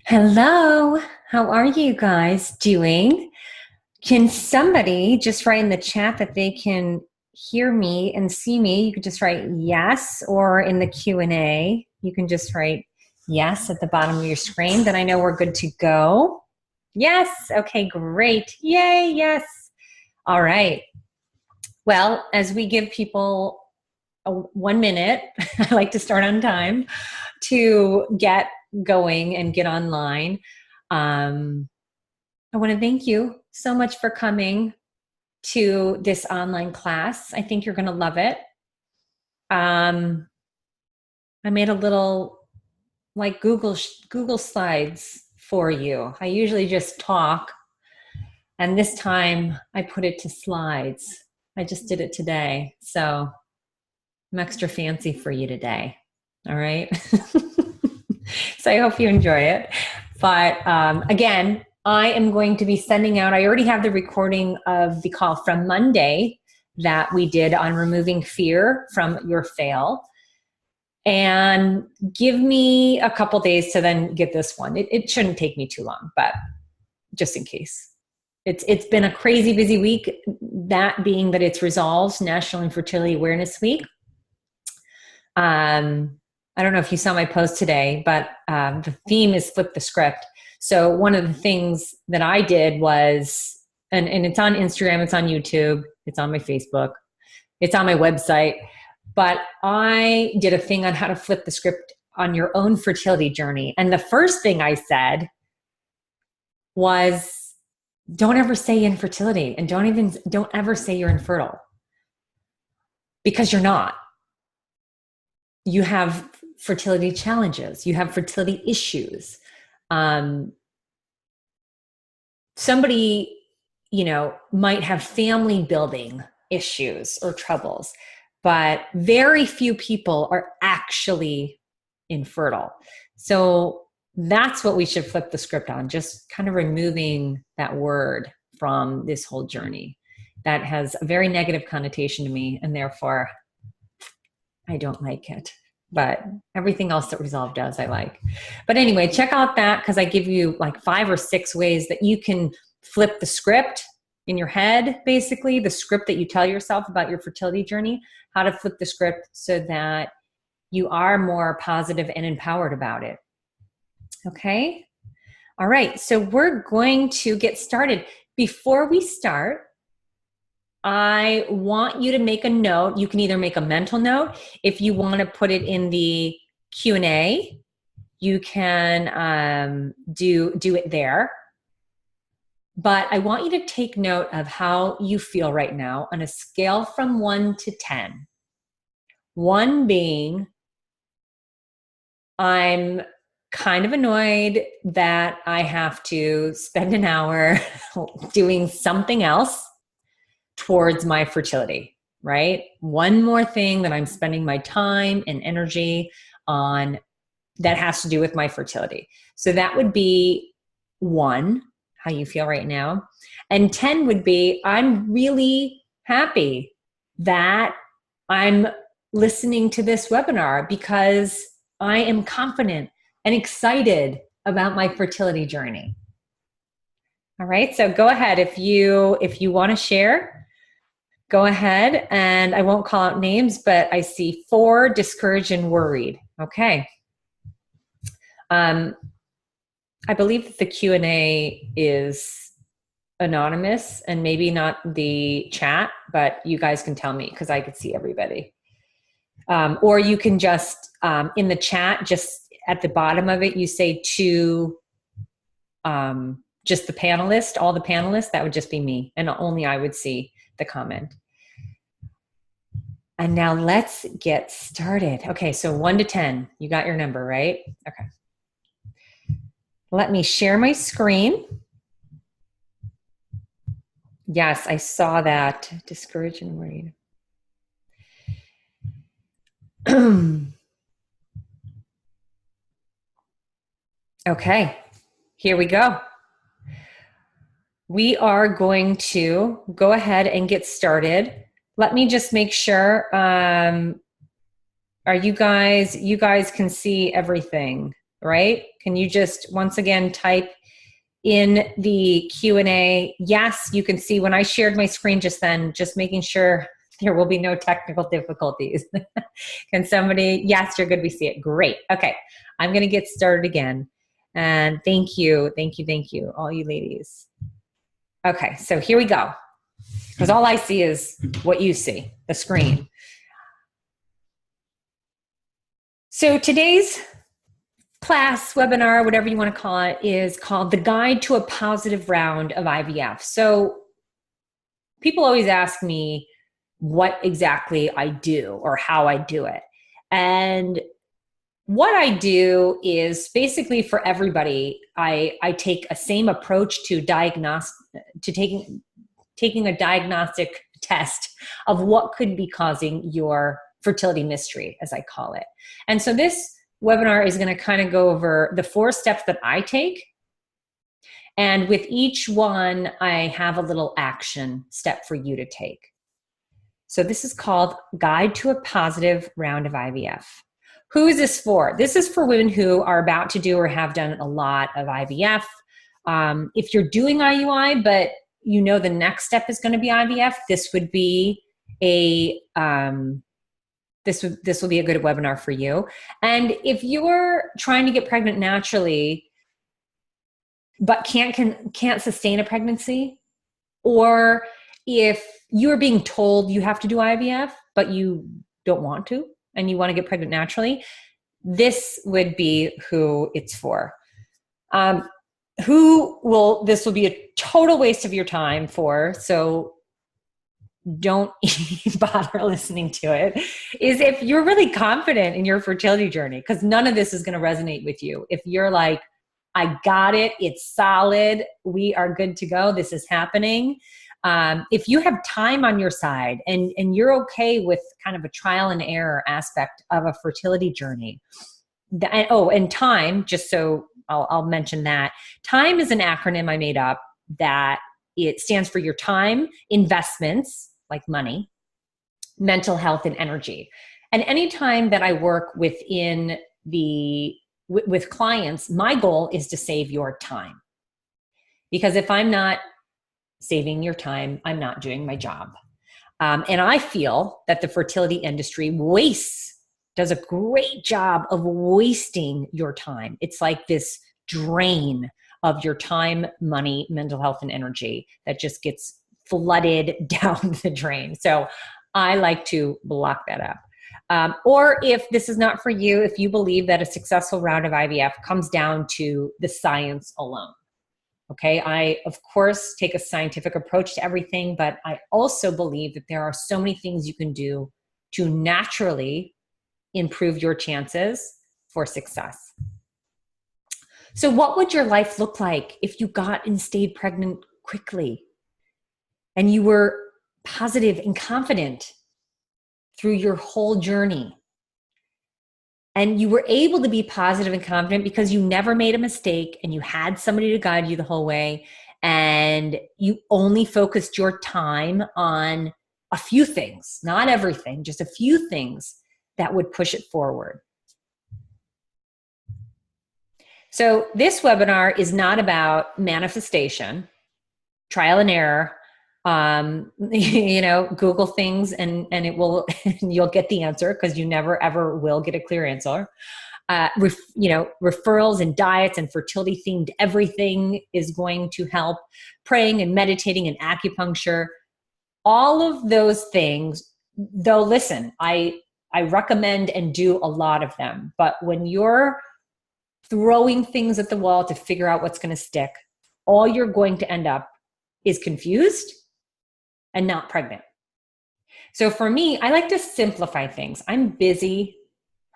Hello, how are you guys doing? Can somebody just write in the chat that they can hear me and see me? You could just write yes, or in the Q&A, you can just write yes at the bottom of your screen. Then I know we're good to go. Yes, okay, great. Yay, yes. All right. Well, as we give people 1 minute, I like to start on time, to get going and get online. I want to thank you so much for coming to this online class. I think you're going to love it. I made a little like Google slides for you. I usually just talk, and this time I put it to slides. I just did it today, so I'm extra fancy for you today. All right. So I hope you enjoy it. But again, I am going to be sending out, I already have the recording of the call from Monday that we did on removing fear from your fail. And give me a couple days to then get this one. It shouldn't take me too long, but just in case. It's been a crazy busy week, that being that it's resolved National Infertility Awareness Week. I don't know if you saw my post today, but the theme is flip the script. So one of the things that I did was, and it's on Instagram, it's on YouTube, it's on my Facebook, it's on my website, but I did a thing on how to flip the script on your own fertility journey. And the first thing I said was, don't ever say infertility, and don't ever say you're infertile, because you're not. You have fertility challenges. You have fertility issues. Somebody, might have family building issues or troubles, but very few people are actually infertile. So that's what we should flip the script on, just kind of removing that word from this whole journey that has a very negative connotation to me, and therefore I don't like it. But everything else that Resolve does, I like. But anyway, check out that, because I give you like 5 or 6 ways that you can flip the script in your head, basically, the script that you tell yourself about your fertility journey, how to flip the script so that you are more positive and empowered about it. Okay? All right, so we're going to get started. Before we start, I want you to make a note. You can either make a mental note. If you want to put it in the Q&A, you can do it there. But I want you to take note of how you feel right now on a scale from 1 to 10. 1 being, I'm kind of annoyed that I have to spend an hour doing something else towards my fertility, right? One more thing that I'm spending my time and energy on that has to do with my fertility. So that would be 1, how you feel right now. And 10 would be, I'm really happy that I'm listening to this webinar because I am confident and excited about my fertility journey. All right, so go ahead. If you want to share, go ahead, and I won't call out names, but I see 4, discouraged and worried. Okay. I believe that the Q&A is anonymous and maybe not the chat, but you guys can tell me, because I could see everybody. Or you can just, in the chat, just at the bottom of it, you say to just the panelists, all the panelists, that would just be me, and only I would see the comment. And now let's get started. Okay, so 1 to 10, you got your number, right? Okay. Let me share my screen. Yes, I saw that. Discouraged and worried. Okay, here we go. We are going to go ahead and get started. Let me just make sure, are you guys can see everything. right? Can you just once again type in the Q&A? Yes, you can see when I shared my screen just then, just making sure there will be no technical difficulties. Can somebody, yes, you're good, we see it. Great. Okay, I'm gonna get started again. And thank you, all you ladies. Okay, so here we go. Because all I see is what you see, the screen. So today's class, webinar, whatever you want to call it, is called The Guide to a Positive Round of IVF. So people always ask me what exactly I do or how I do it. And what I do is basically for everybody, I take a same approach to taking a diagnostic test of what could be causing your fertility mystery, as I call it. And so this webinar is going to kind of go over the 4 steps that I take. And with each one, I have a little action step for you to take. So this is called Guide to a Positive Round of IVF. Who is this for? This is for women who are about to do or have done a lot of IVF. If you're doing IUI, but you know the next step is going to be IVF, this would be a this will be a good webinar for you. And if you're trying to get pregnant naturally, but can't sustain a pregnancy, or if you're being told you have to do IVF, but you don't want to, and you want to get pregnant naturally, this would be who it's for. This will be a total waste of your time for, so don't bother listening to it, is if you're really confident in your fertility journey, because none of this is going to resonate with you. If you're like, I got it, it's solid, we are good to go, this is happening. If you have time on your side and you're okay with kind of a trial and error aspect of a fertility journey, and time, just so I'll mention that. Time is an acronym I made up that it stands for your time, investments, like money, mental health, and energy. And anytime that I work with clients, my goal is to save your time. Because if I'm not saving your time, I'm not doing my job. And I feel that the fertility industry does a great job of wasting your time. It's like this drain of your time, money, mental health, and energy that just gets flooded down the drain. So I like to block that up. Or if this is not for you, if you believe that a successful round of IVF comes down to the science alone. Okay, I, of course, take a scientific approach to everything, but I also believe that there are so many things you can do to naturally improve your chances for success. So what would your life look like if you got and stayed pregnant quickly and you were positive and confident through your whole journey? And you were able to be positive and confident because you never made a mistake and you had somebody to guide you the whole way, and you only focused your time on a few things, not everything, just a few things that would push it forward. So this webinar is not about manifestation, trial and error. Google things and it will, you'll get the answer, because you never ever will get a clear answer. Referrals and diets and fertility themed everything is going to help. Praying and meditating and acupuncture, all of those things, though, listen, I recommend and do a lot of them, but when you're throwing things at the wall to figure out what's going to stick, all you're going to end up is confused and not pregnant. So for me, I like to simplify things. I'm busy.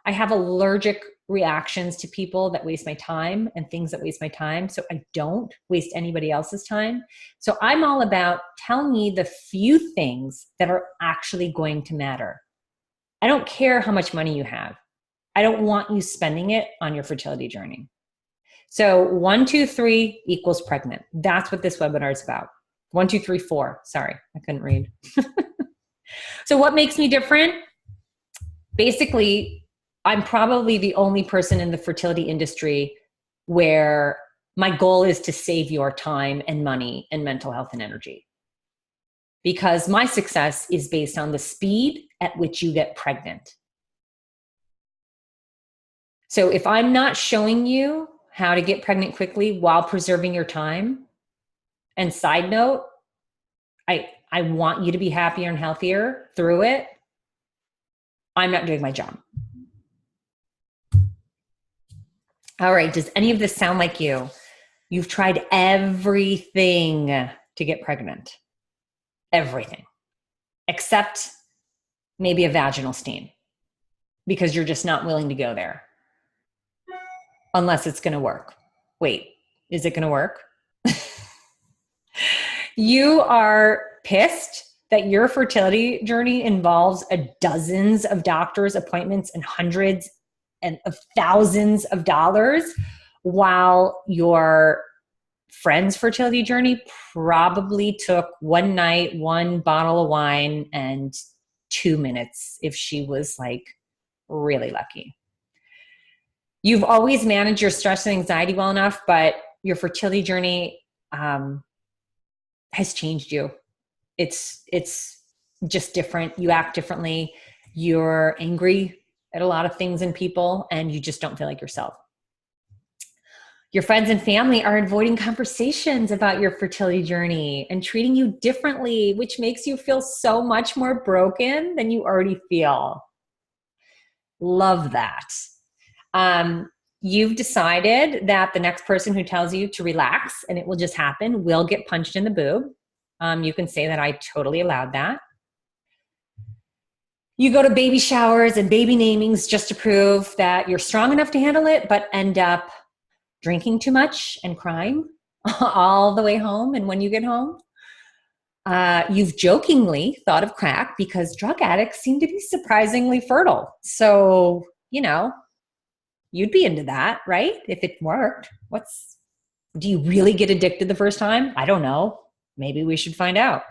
I have allergic reactions to people that waste my time and things that waste my time. So I don't waste anybody else's time. So I'm all about, tell me the few things that are actually going to matter. I don't care how much money you have. I don't want you spending it on your fertility journey. So 1, 2, 3 equals pregnant. That's what this webinar is about. 1, 2, 3, 4. Sorry, I couldn't read. So what makes me different? Basically, I'm probably the only person in the fertility industry where my goal is to save your time and money and mental health and energy. Because my success is based on the speed at which you get pregnant. So if I'm not showing you how to get pregnant quickly while preserving your time, and side note, I want you to be happier and healthier through it, I'm not doing my job. All right, does any of this sound like you? You've tried everything to get pregnant. Everything. Except maybe a vaginal steam. Because you're just not willing to go there. Unless it's going to work. Wait, is it going to work? You are pissed that your fertility journey involves dozens of doctor's appointments and hundreds and of thousands of dollars, while your friend's fertility journey probably took one night, one bottle of wine, and 2 minutes if she was like really lucky. You've always managed your stress and anxiety well enough, but your fertility journey has changed you. It's just different. You act differently. You're angry at a lot of things and people, and you just don't feel like yourself. Your friends and family are avoiding conversations about your fertility journey and treating you differently, which makes you feel so much more broken than you already feel. Love that. You've decided that the next person who tells you to relax and it will just happen will get punched in the boob. You can say that I totally allowed that. You go to baby showers and baby namings just to prove that you're strong enough to handle it, but end up drinking too much and crying all the way home. And when you get home, you've jokingly thought of crack because drug addicts seem to be surprisingly fertile. So, you'd be into that, right? If it worked. Do you really get addicted the first time? I don't know. Maybe we should find out.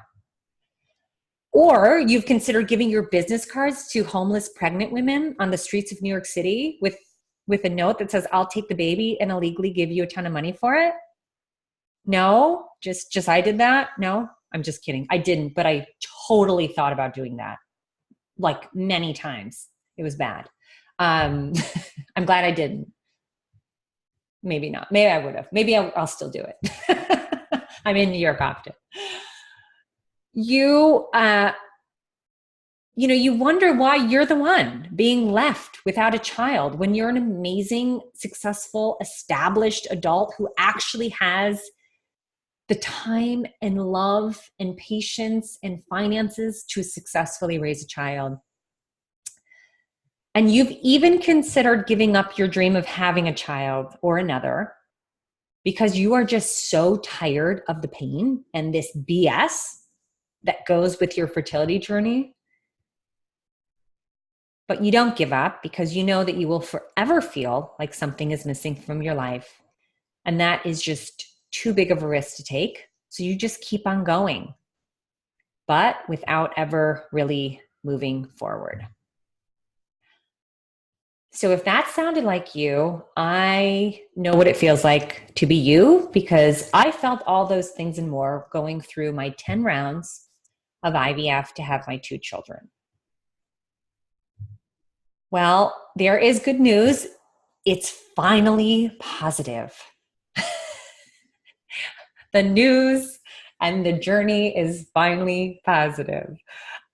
Or you've considered giving your business cards to homeless pregnant women on the streets of New York City with a note that says, I'll take the baby and illegally give you a ton of money for it. No, just I did that. No, I'm just kidding. I didn't, but I totally thought about doing that like many times. It was bad. I'm glad I didn't. Maybe not. Maybe I would have. Maybe I'll still do it. I'm in New York often. You wonder why you're the one being left without a child when you're an amazing, successful, established adult who actually has the time and love and patience and finances to successfully raise a child. And you've even considered giving up your dream of having a child or another because you are just so tired of the pain and this BS that goes with your fertility journey. But you don't give up because you know that you will forever feel like something is missing from your life. And that is just too big of a risk to take. So you just keep on going, but without ever really moving forward. So if that sounded like you, I know what it feels like to be you because I felt all those things and more going through my 10 rounds of IVF to have my 2 children. Well, there is good news. It's finally positive. The news and the journey is finally positive.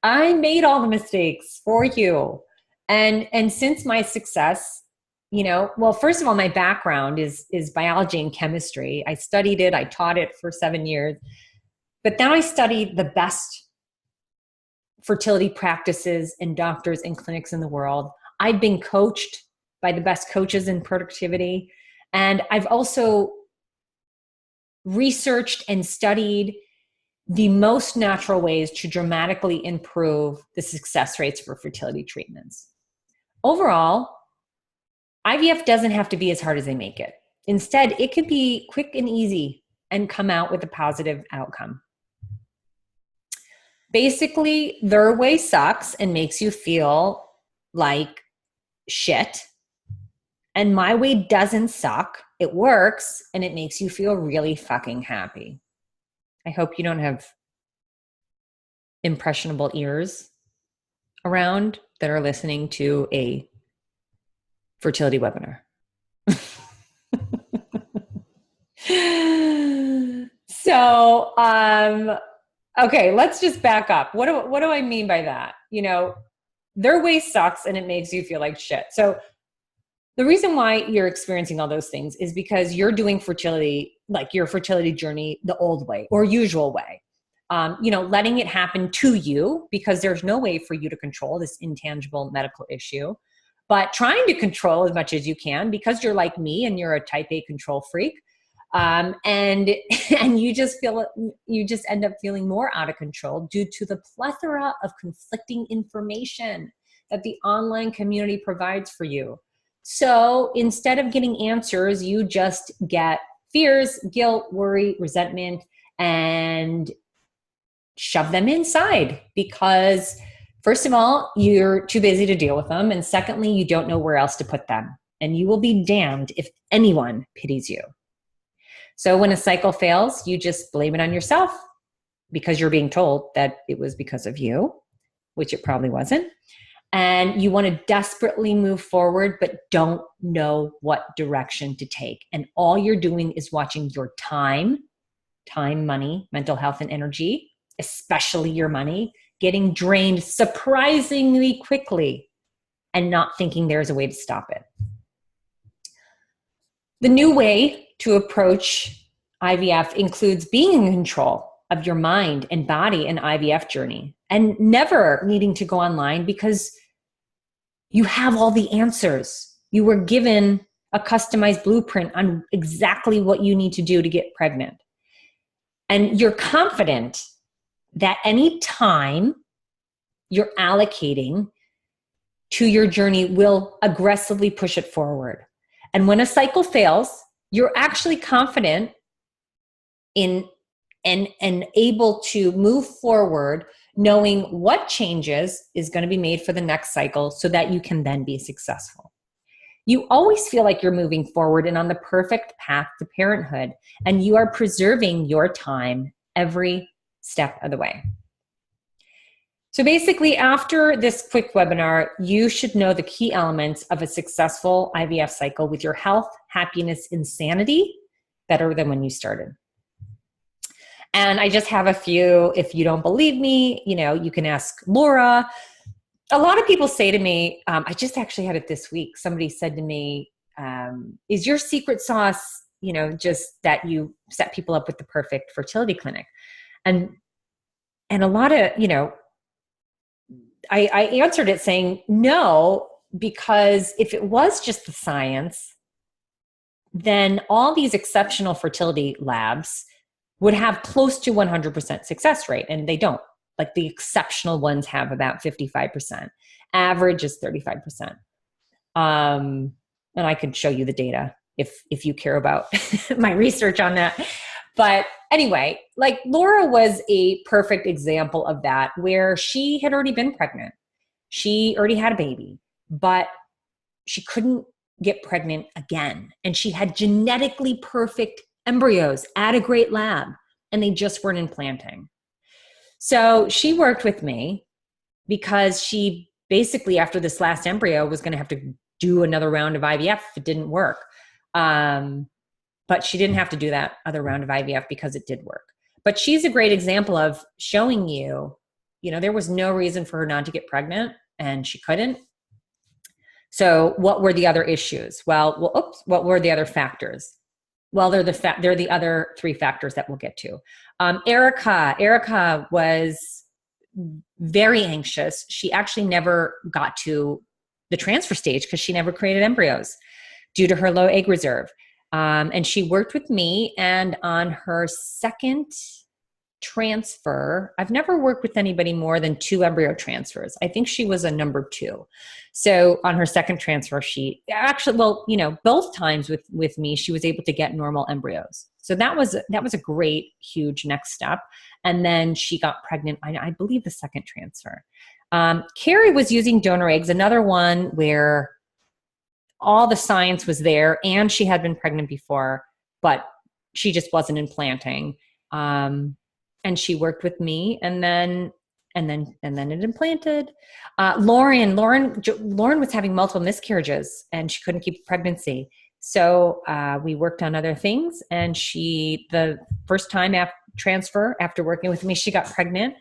I made all the mistakes for you. And since my success, first of all, my background is biology and chemistry. I studied it. I taught it for 7 years. But then I studied the best fertility practices and doctors and clinics in the world. I've been coached by the best coaches in productivity. And I've also researched and studied the most natural ways to dramatically improve the success rates for fertility treatments. Overall, IVF doesn't have to be as hard as they make it. Instead, it could be quick and easy and come out with a positive outcome. Basically, their way sucks and makes you feel like shit, and my way doesn't suck. It works, and it makes you feel really fucking happy. I hope you don't have impressionable ears around that are listening to a fertility webinar. So, okay, let's just back up. What do I mean by that? You know, their way sucks and it makes you feel like shit. So the reason why you're experiencing all those things is because you're doing fertility, like your fertility journey, the old way or usual way. You know, letting it happen to you because there's no way for you to control this intangible medical issue, but trying to control as much as you can because you're like me and you're a type A control freak. And you just end up feeling more out of control due to the plethora of conflicting information that the online community provides for you. So instead of getting answers, you just get fears, guilt, worry, resentment, and shove them inside because, first of all, you're too busy to deal with them. And secondly, you don't know where else to put them. And you will be damned if anyone pities you. So when a cycle fails, you just blame it on yourself because you're being told that it was because of you, which it probably wasn't. And you want to desperately move forward, but don't know what direction to take. And all you're doing is watching your time, money, mental health, and energy, especially your money, getting drained surprisingly quickly and not thinking there's a way to stop it. The new way to approach IVF includes being in control of your mind and body and IVF journey and never needing to go online because you have all the answers. You were given a customized blueprint on exactly what you need to do to get pregnant. And you're confident that any time you're allocating to your journey will aggressively push it forward. And when a cycle fails, you're actually confident in and able to move forward knowing what changes is going to be made for the next cycle so that you can then be successful. You always feel like you're moving forward and on the perfect path to parenthood, and you are preserving your time every step of the way. So basically, after this quick webinar, you should know the key elements of a successful IVF cycle with your health, happiness, and sanity better than when you started. And I just have a few. If you don't believe me, you know, you can ask Laura. A lot of people say to me, I just actually had it this week. Somebody said to me, is your secret sauce, you know, just that you set people up with the perfect fertility clinic? And a lot of, you know, I answered it saying no, because if it was just the science, then all these exceptional fertility labs would have close to 100% success rate, and they don't. Like the exceptional ones have about 55%. Average is 35%. And I could show you the data if you care about my research on that. But anyway, like Laura was a perfect example of that, where she had already been pregnant. She already had a baby, but she couldn't get pregnant again. And she had genetically perfect embryos at a great lab, and they just weren't implanting. So she worked with me because she basically, after this last embryo, was going to have to do another round of IVF if it didn't work. But she didn't have to do that other round of IVF because it did work. But she's a great example of showing you, you know, there was no reason for her not to get pregnant, and she couldn't. So what were the other issues? What were the other factors? Well, they're the other three factors that we'll get to. Erica was very anxious. She actually never got to the transfer stage because she never created embryos due to her low egg reserve. And she worked with me, and on her second transfer, I've never worked with anybody more than 2 embryo transfers. I think she was a number 2. So on her second transfer, she actually, well, you know, both times with me, she was able to get normal embryos. So that was a great, huge next step. And then she got pregnant, I believe, the second transfer. Carrie was using donor eggs, another one where all the science was there, and she had been pregnant before, but she just wasn't implanting. And she worked with me, and then it implanted. Lauren was having multiple miscarriages, and she couldn't keep the pregnancy. So we worked on other things, and the first time after working with me, she got pregnant.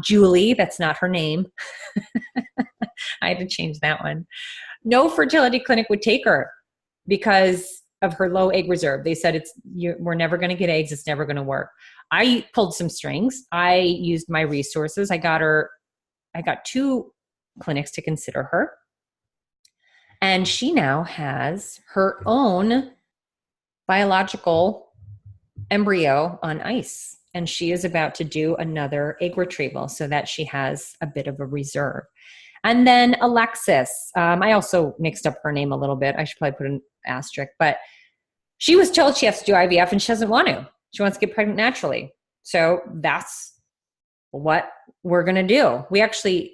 Julie, that's not her name. I had to change that one. No fertility clinic would take her because of her low egg reserve. They said we're never going to get eggs. It's never going to work. I pulled some strings. I used my resources. I got 2 clinics to consider her. And she now has her own biological embryo on ice. And she is about to do another egg retrieval so that she has a bit of a reserve. And then Alexis, I also mixed up her name a little bit. I should probably put an asterisk, but she was told she has to do IVF and she doesn't want to. She wants to get pregnant naturally. So that's what we're going to do. We actually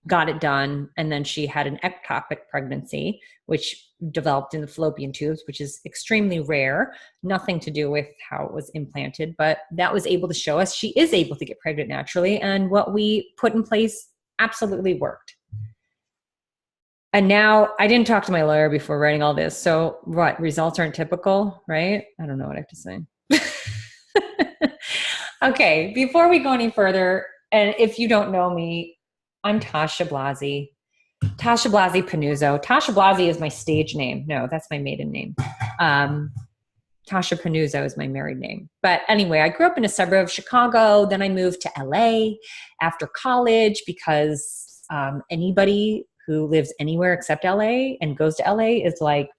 got it done. And then she had an ectopic pregnancy, which developed in the fallopian tubes, which is extremely rare, nothing to do with how it was implanted, but that was able to show us she is able to get pregnant naturally. And what we put in place absolutely worked. And now I didn't talk to my lawyer before writing all this. So what, results aren't typical, right? I don't know what I have to say. Okay, before we go any further, and if you don't know me, I'm Tasha Blasi. Tasha Blasi Panuzzo. Tasha Blasi is my stage name. No, that's my maiden name. Tasha Panuzzo is my married name. But anyway, I grew up in a suburb of Chicago. Then I moved to LA after college because anybody who lives anywhere except LA and goes to LA is like,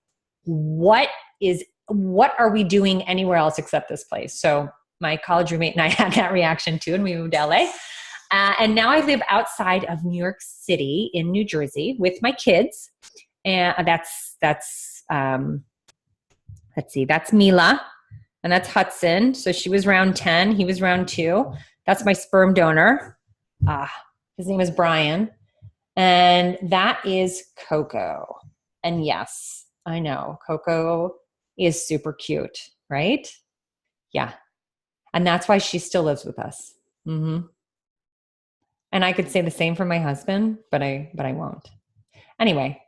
what are we doing anywhere else except this place? So my college roommate and I had that reaction too, and we moved to LA. And now I live outside of New York City in New Jersey with my kids. And that's Mila, and that's Hudson. So she was round 10. He was round 2. That's my sperm donor. His name is Brian. And that is Coco. And yes, I know Coco is super cute, right? Yeah. And that's why she still lives with us. Mm-hmm. And I could say the same for my husband, but I won't. Anyway,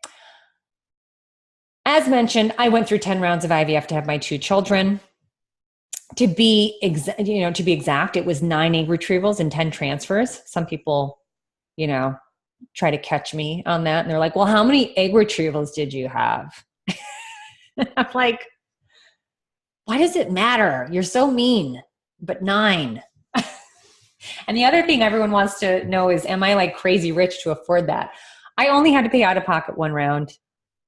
as mentioned, I went through 10 rounds of IVF to have my 2 children. To be exact, it was 9 egg retrievals and 10 transfers. Some people, try to catch me on that. And they're like, well, how many egg retrievals did you have? I'm like, why does it matter? You're so mean, but 9. And the other thing everyone wants to know is, am I like crazy rich to afford that? I only had to pay out of pocket 1 round.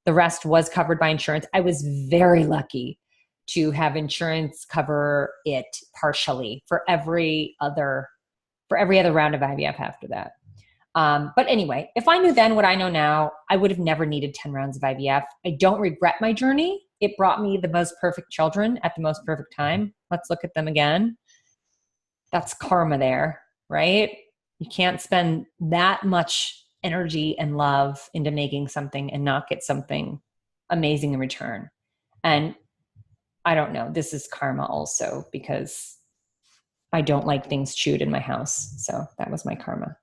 The rest was covered by insurance. I was very lucky to have insurance cover it partially for every other round of IVF after that. But anyway, if I knew then what I know now, I would have never needed 10 rounds of IVF. I don't regret my journey. It brought me the most perfect children at the most perfect time. Let's look at them again. That's karma there, right? You can't spend that much energy and love into making something and not get something amazing in return. And I don't know, this is karma also, because I don't like things chewed in my house. So that was my karma.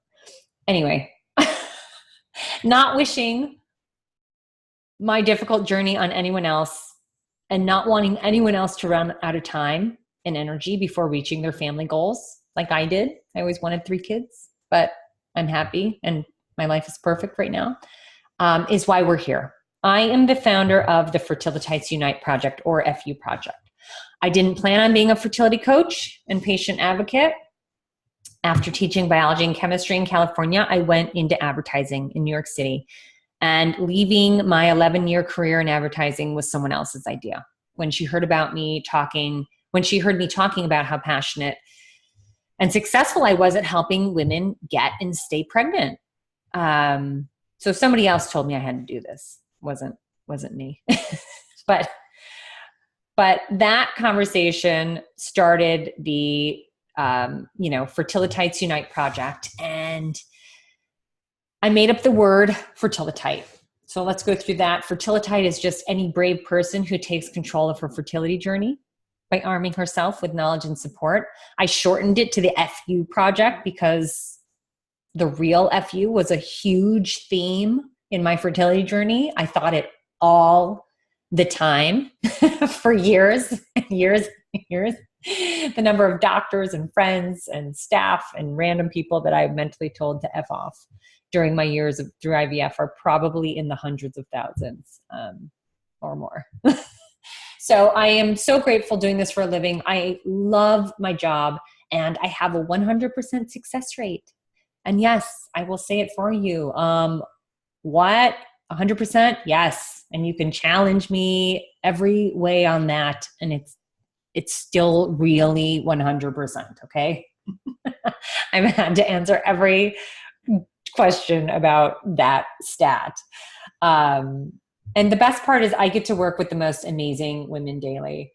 Anyway, not wishing my difficult journey on anyone else and not wanting anyone else to run out of time and energy before reaching their family goals like I did. I always wanted 3 kids, but I'm happy and my life is perfect right now, is why we're here. I am the founder of the Fertilities Unite Project, or FU Project. I didn't plan on being a fertility coach and patient advocate. After teaching biology and chemistry in California, I went into advertising in New York City, and leaving my 11-year career in advertising was someone else's idea. When she heard me talking about how passionate and successful I was at helping women get and stay pregnant. So somebody else told me I had to do this. Wasn't me. But that conversation started the Fertilities Unite project, and I made up the word fertilitite. So So let's go through that. Fertilitide is just any brave person who takes control of her fertility journey by arming herself with knowledge and support. I shortened it to the FU project because the real FU was a huge theme in my fertility journey. I thought it all the time for years and years and years. The number of doctors and friends and staff and random people that I mentally told to F off during my years through IVF are probably in the hundreds of thousands or more. So I am so grateful doing this for a living. I love my job and I have a 100% success rate. And yes, I will say it for you. What? 100%? Yes. And you can challenge me every way on that. And it's still really 100%. Okay. I've had to answer every question about that stat. And the best part is I get to work with the most amazing women daily.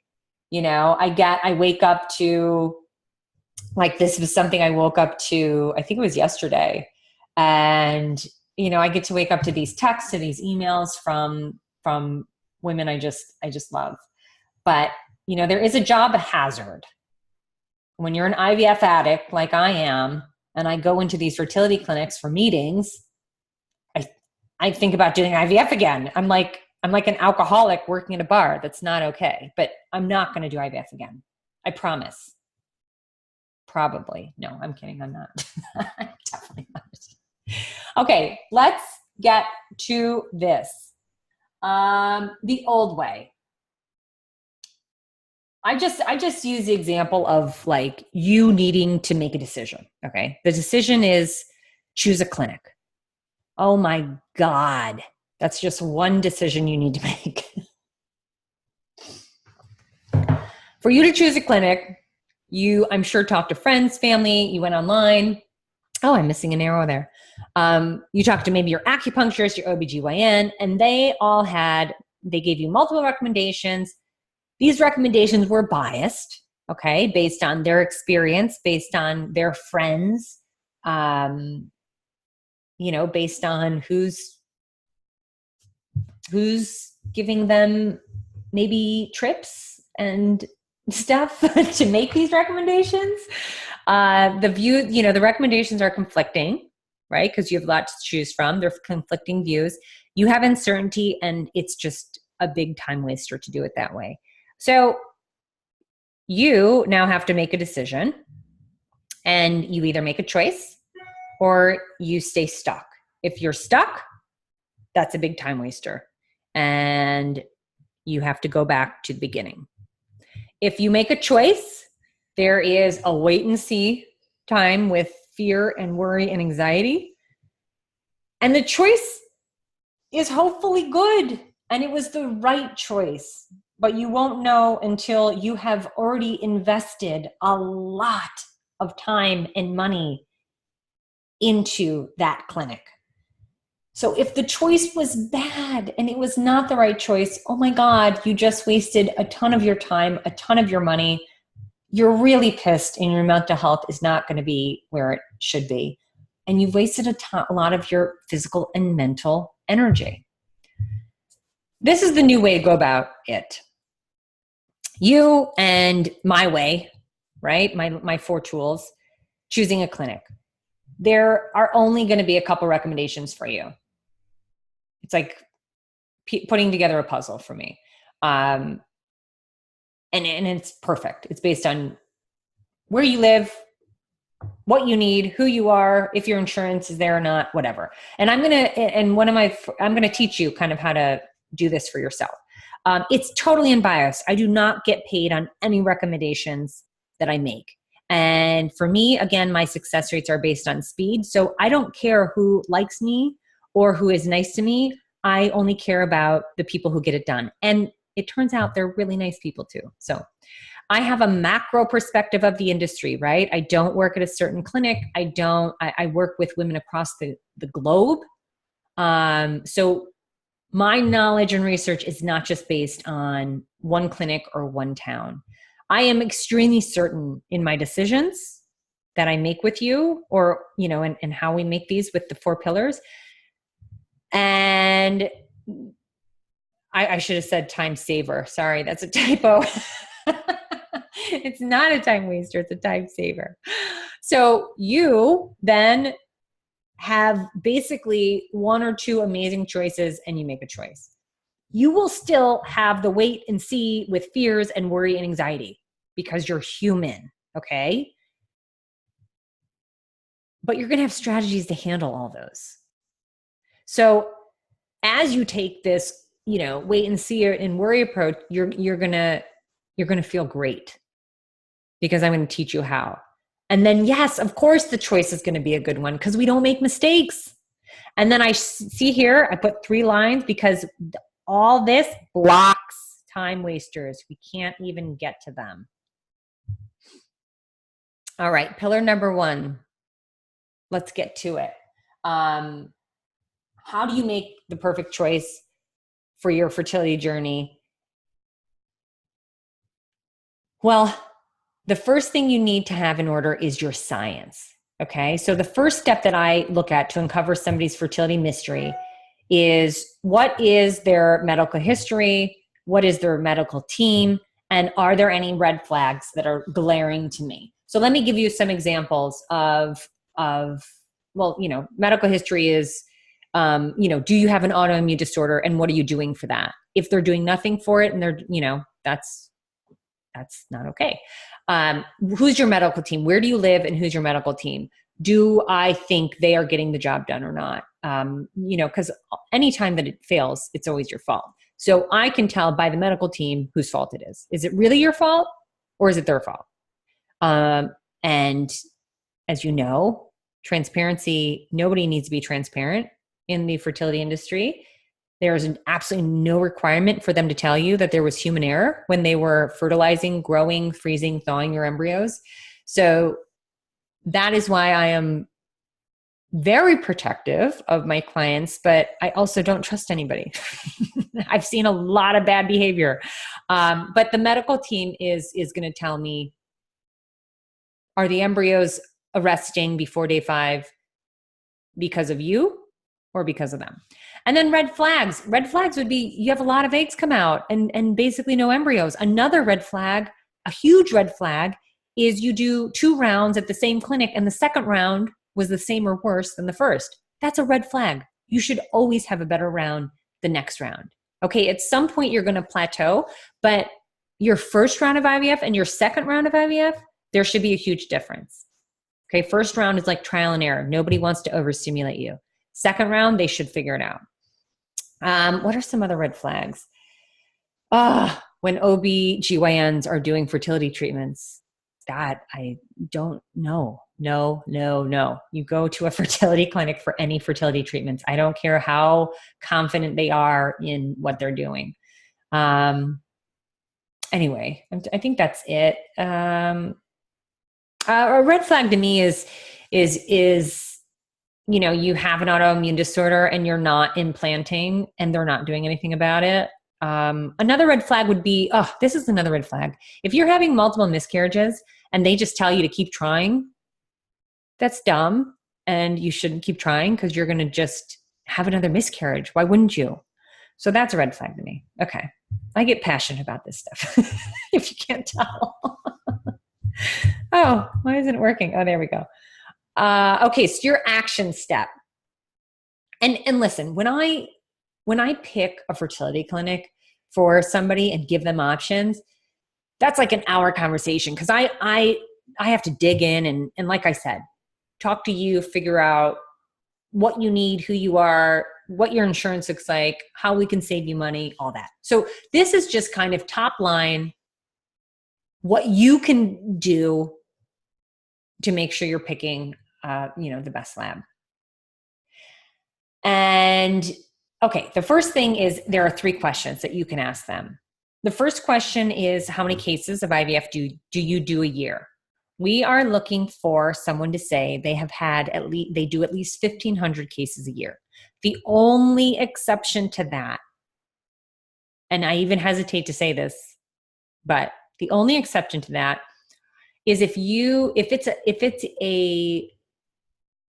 You know, I wake up to, like, this was something I woke up to, I think it was yesterday. And, you know, I get to wake up to these texts, to these emails from women I just love. But, you know, there is a job hazard. When you're an IVF addict, like I am, and I go into these fertility clinics for meetings, I think about doing IVF again. I'm like an alcoholic working at a bar. That's not okay. But I'm not going to do IVF again. I promise. Probably. No, I'm kidding. I'm not. I'm definitely not. Okay, let's get to this. The old way. I just use the example of, like, you needing to make a decision. Okay. The decision is choose a clinic. Oh my God. That's just one decision you need to make. For you to choose a clinic, you, I'm sure, talked to friends, family, you went online. Oh, I'm missing an arrow there. You talked to maybe your acupuncturist, your OBGYN, and they gave you multiple recommendations. These recommendations were biased, okay, based on their experience, based on their friends, you know, based on who's giving them maybe trips and stuff to make these recommendations. The recommendations are conflicting, right? Because you have a lot to choose from. They're conflicting views. You have uncertainty, and it's just a big time waster to do it that way. So you now have to make a decision, and you either make a choice or you stay stuck. If you're stuck, that's a big time waster, and you have to go back to the beginning. If you make a choice, there is a wait and see time with fear and worry and anxiety. And the choice is hopefully good, and it was the right choice, but you won't know until you have already invested a lot of time and money into that clinic. So if the choice was bad and it was not the right choice, oh my God, you just wasted a ton of your time, a ton of your money. You're really pissed, and your mental health is not going to be where it should be. And you've wasted a lot of your physical and mental energy. This is the new way to go about it. You and my way, right? My 4 tools, choosing a clinic. There are only going to be a couple recommendations for you. It's like putting together a puzzle for me. And it's perfect. It's based on where you live, what you need, who you are, if your insurance is there or not, whatever. And I'm going to teach you kind of how to do this for yourself. It's totally unbiased. I do not get paid on any recommendations that I make. And for me, again, my success rates are based on speed. So I don't care who likes me or who is nice to me. I only care about the people who get it done. And it turns out they're really nice people too. So I have a macro perspective of the industry, right? I don't work at a certain clinic. I work with women across the globe. So my knowledge and research is not just based on one clinic or one town. I am extremely certain in my decisions that I make with you, or, you know, and how we make these with the 4 pillars. And I should have said time saver. Sorry, that's a typo. It's not a time waster, it's a time saver. So you then have basically one or two amazing choices and you make a choice. You will still have the wait and see with fears and worry and anxiety because you're human, okay? But you're going to have strategies to handle all those. So as you take this, wait and see and worry approach, you're going to feel great because I'm going to teach you how. And then, yes, of course, the choice is going to be a good one because we don't make mistakes. And then I see here, I put 3 lines because all this blocks time wasters. We can't even get to them. All right, pillar number 1. Let's get to it. How do you make the perfect choice for your fertility journey? Well, the first thing you need to have in order is your science. Okay. So the first step that I look at to uncover somebody's fertility mystery is what is their medical history? What is their medical team? And are there any red flags that are glaring to me? So let me give you some examples of medical history is, do you have an autoimmune disorder and what are you doing for that? If they're doing nothing for it and they're, that's not okay. Who's your medical team? Where do you live and who's your medical team? Do I think they are getting the job done or not? Because anytime that it fails, it's always your fault. So I can tell by the medical team whose fault it is. Is it really your fault or is it their fault? And as you know, transparency, nobody needs to be transparent in the fertility industry. There's absolutely no requirement for them to tell you that there was human error when they were fertilizing, growing, freezing, thawing your embryos. So that is why I am very protective of my clients, but I also don't trust anybody. I've seen a lot of bad behavior. But the medical team is going to tell me, are the embryos arresting before day 5 because of you or because of them? And then red flags. Red flags would be you have a lot of eggs come out and basically no embryos. Another red flag, a huge red flag, is you do 2 rounds at the same clinic and the second round was the same or worse than the first. That's a red flag. You should always have a better round the next round. Okay, at some point you're going to plateau, but your first round of IVF and your second round of IVF, there should be a huge difference. Okay, first round is like trial and error. Nobody wants to overstimulate you. Second round, they should figure it out. What are some other red flags? When OB-GYNs are doing fertility treatments, that I don't know. No. You go to a fertility clinic for any fertility treatments. I don't care how confident they are in what they're doing. Anyway, I think that's it. A red flag to me is you have an autoimmune disorder and you're not implanting and they're not doing anything about it. Another red flag would be, this is another red flag. If you're having multiple miscarriages and they just tell you to keep trying, that's dumb. And you shouldn't keep trying because you're going to just have another miscarriage. Why wouldn't you? So that's a red flag to me. Okay. I get passionate about this stuff. If you can't tell. Oh, why isn't it working? Oh, there we go. Okay, so your action step. And listen, when I pick a fertility clinic for somebody and give them options, that's like an hour conversation because I have to dig in and like I said, talk to you, figure out what you need, who you are, what your insurance looks like, how we can save you money, all that. So this is just kind of top line, what you can do to make sure you're picking, the best lab. And okay, the first thing is there are 3 questions that you can ask them. The first question is, how many cases of IVF do you do a year? We are looking for someone to say they do at least 1,500 cases a year. The only exception to that, and I even hesitate to say this, but the only exception to that is if it's a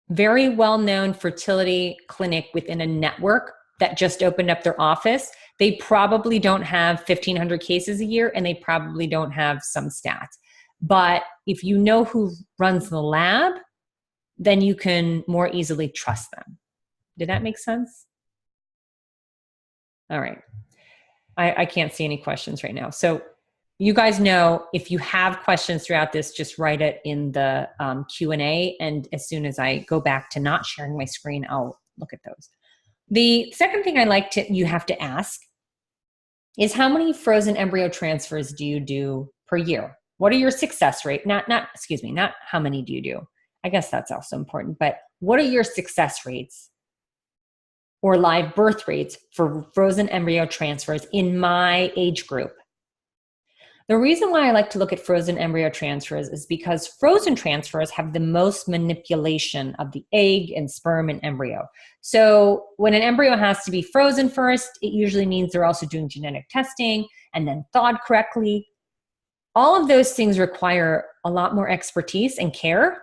very well-known fertility clinic within a network that just opened up their office, they probably don't have 1,500 cases a year, and they probably don't have some stats. But if you know who runs the lab, then you can more easily trust them. Did that make sense? All right. I can't see any questions right now. So you guys know, if you have questions throughout this, just write it in the Q&A. And as soon as I go back to not sharing my screen, I'll look at those. The second thing you have to ask is, how many frozen embryo transfers do you do per year? What are your success rate? Not how many do you do? I guess that's also important, but what are your success rates or live birth rates for frozen embryo transfers in my age group? The reason why I like to look at frozen embryo transfers is because frozen transfers have the most manipulation of the egg and sperm and embryo. So when an embryo has to be frozen first, it usually means they're also doing genetic testing and then thawed correctly. All of those things require a lot more expertise and care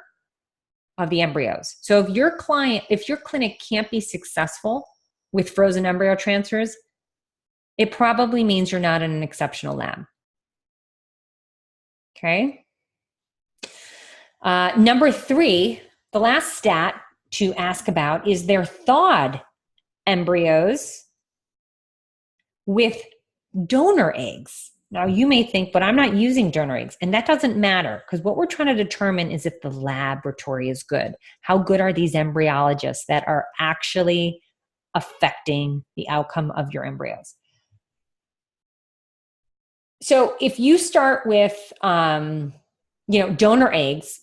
of the embryos. So if your clinic can't be successful with frozen embryo transfers, it probably means you're not in an exceptional lab. Okay. Number 3, the last stat to ask about is their thawed embryos with donor eggs. Now you may think, but I'm not using donor eggs. And that doesn't matter, because what we're trying to determine is if the laboratory is good. How good are these embryologists that are actually affecting the outcome of your embryos? So if you start with, donor eggs,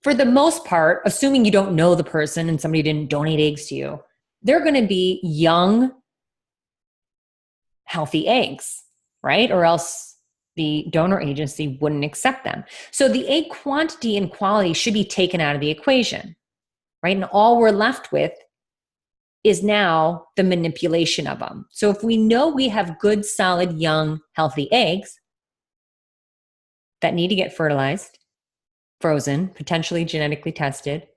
for the most part, assuming you don't know the person and somebody didn't donate eggs to you, they're going to be young, healthy eggs, right? Or else the donor agency wouldn't accept them. So the egg quantity and quality should be taken out of the equation, right? And all we're left with is now the manipulation of them. So if we know we have good, solid, young, healthy eggs that need to get fertilized, frozen, potentially genetically tested,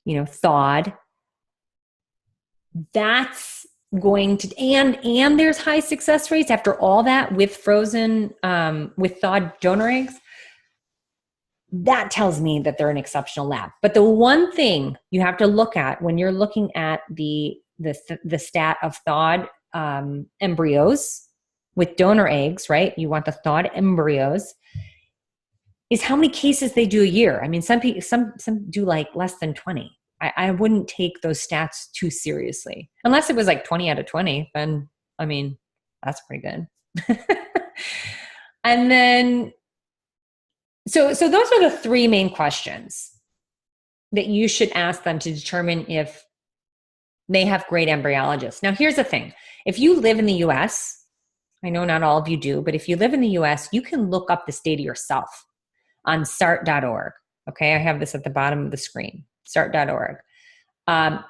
thawed, that's going to, and there's high success rates after all that with frozen, with thawed donor eggs, that tells me that they're an exceptional lab. But the one thing you have to look at when you're looking at the stat of thawed embryos with donor eggs, right? You want the thawed embryos, is how many cases they do a year. I mean, some do like less than 20. I wouldn't take those stats too seriously. Unless it was like 20 out of 20, then, I mean, that's pretty good. And then, so those are the 3 main questions that you should ask them to determine if they have great embryologists. Now, here's the thing. If you live in the US, I know not all of you do, but if you live in the US, you can look up this data yourself on SART.org. Okay, I have this at the bottom of the screen, SART.org. And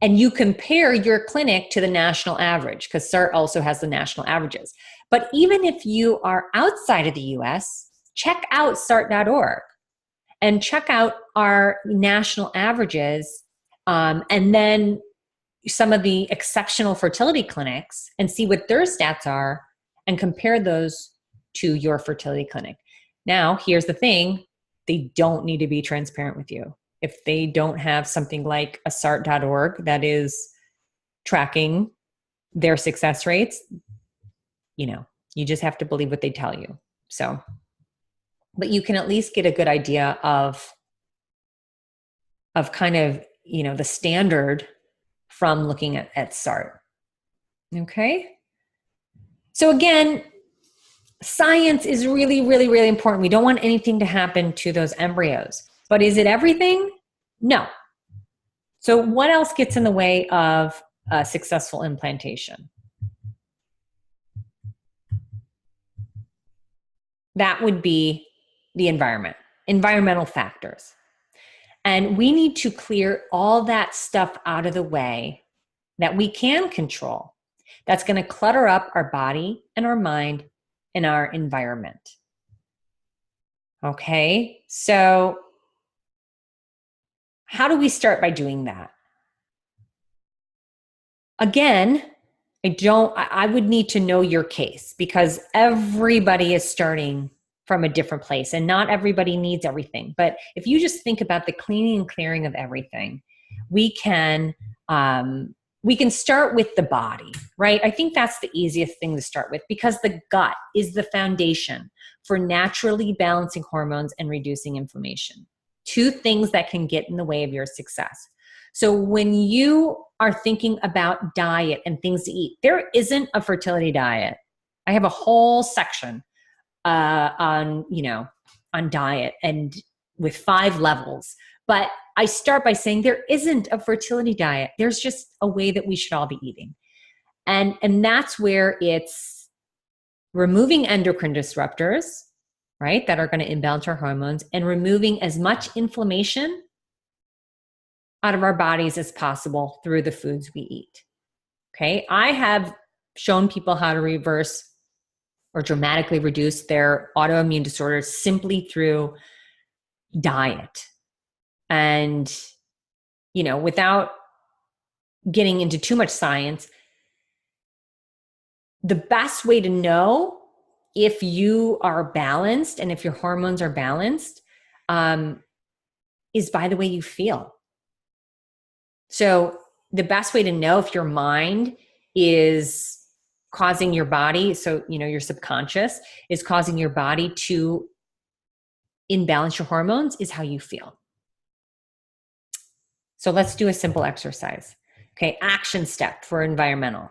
you compare your clinic to the national average, because SART also has the national averages. But even if you are outside of the US, check out SART.org and check out our national averages, and then some of the exceptional fertility clinics, and see what their stats are and compare those to your fertility clinic. Now, here's the thing. They don't need to be transparent with you. If they don't have something like a SART.org that is tracking their success rates, you just have to believe what they tell you. So, but you can at least get a good idea of kind of, the standard from looking at SART. Okay. So again, science is really, really, really important. We don't want anything to happen to those embryos. But is it everything? No. So what else gets in the way of a successful implantation? That would be the environment, environmental factors. And we need to clear all that stuff out of the way that we can control. That's going to clutter up our body and our mind and our environment. Okay, so how do we start by doing that? Again, I would need to know your case because everybody is starting from a different place and not everybody needs everything. But if you just think about the cleaning and clearing of everything, we can start with the body, right? I think that's the easiest thing to start with because the gut is the foundation for naturally balancing hormones and reducing inflammation. Two things that can get in the way of your success. So when you are thinking about diet and things to eat, there isn't a fertility diet. I have a whole section on diet and with 5 levels. But I start by saying there isn't a fertility diet. There's just a way that we should all be eating. And that's where it's removing endocrine disruptors, right, that are going to imbalance our hormones and removing as much inflammation out of our bodies as possible through the foods we eat. Okay. I have shown people how to reverse or dramatically reduce their autoimmune disorders simply through diet. And, without getting into too much science, the best way to know if you are balanced and if your hormones are balanced is by the way you feel. So the best way to know if your mind is causing your body, so, your subconscious is causing your body to imbalance your hormones is how you feel. So let's do a simple exercise. Okay, action step for environmental.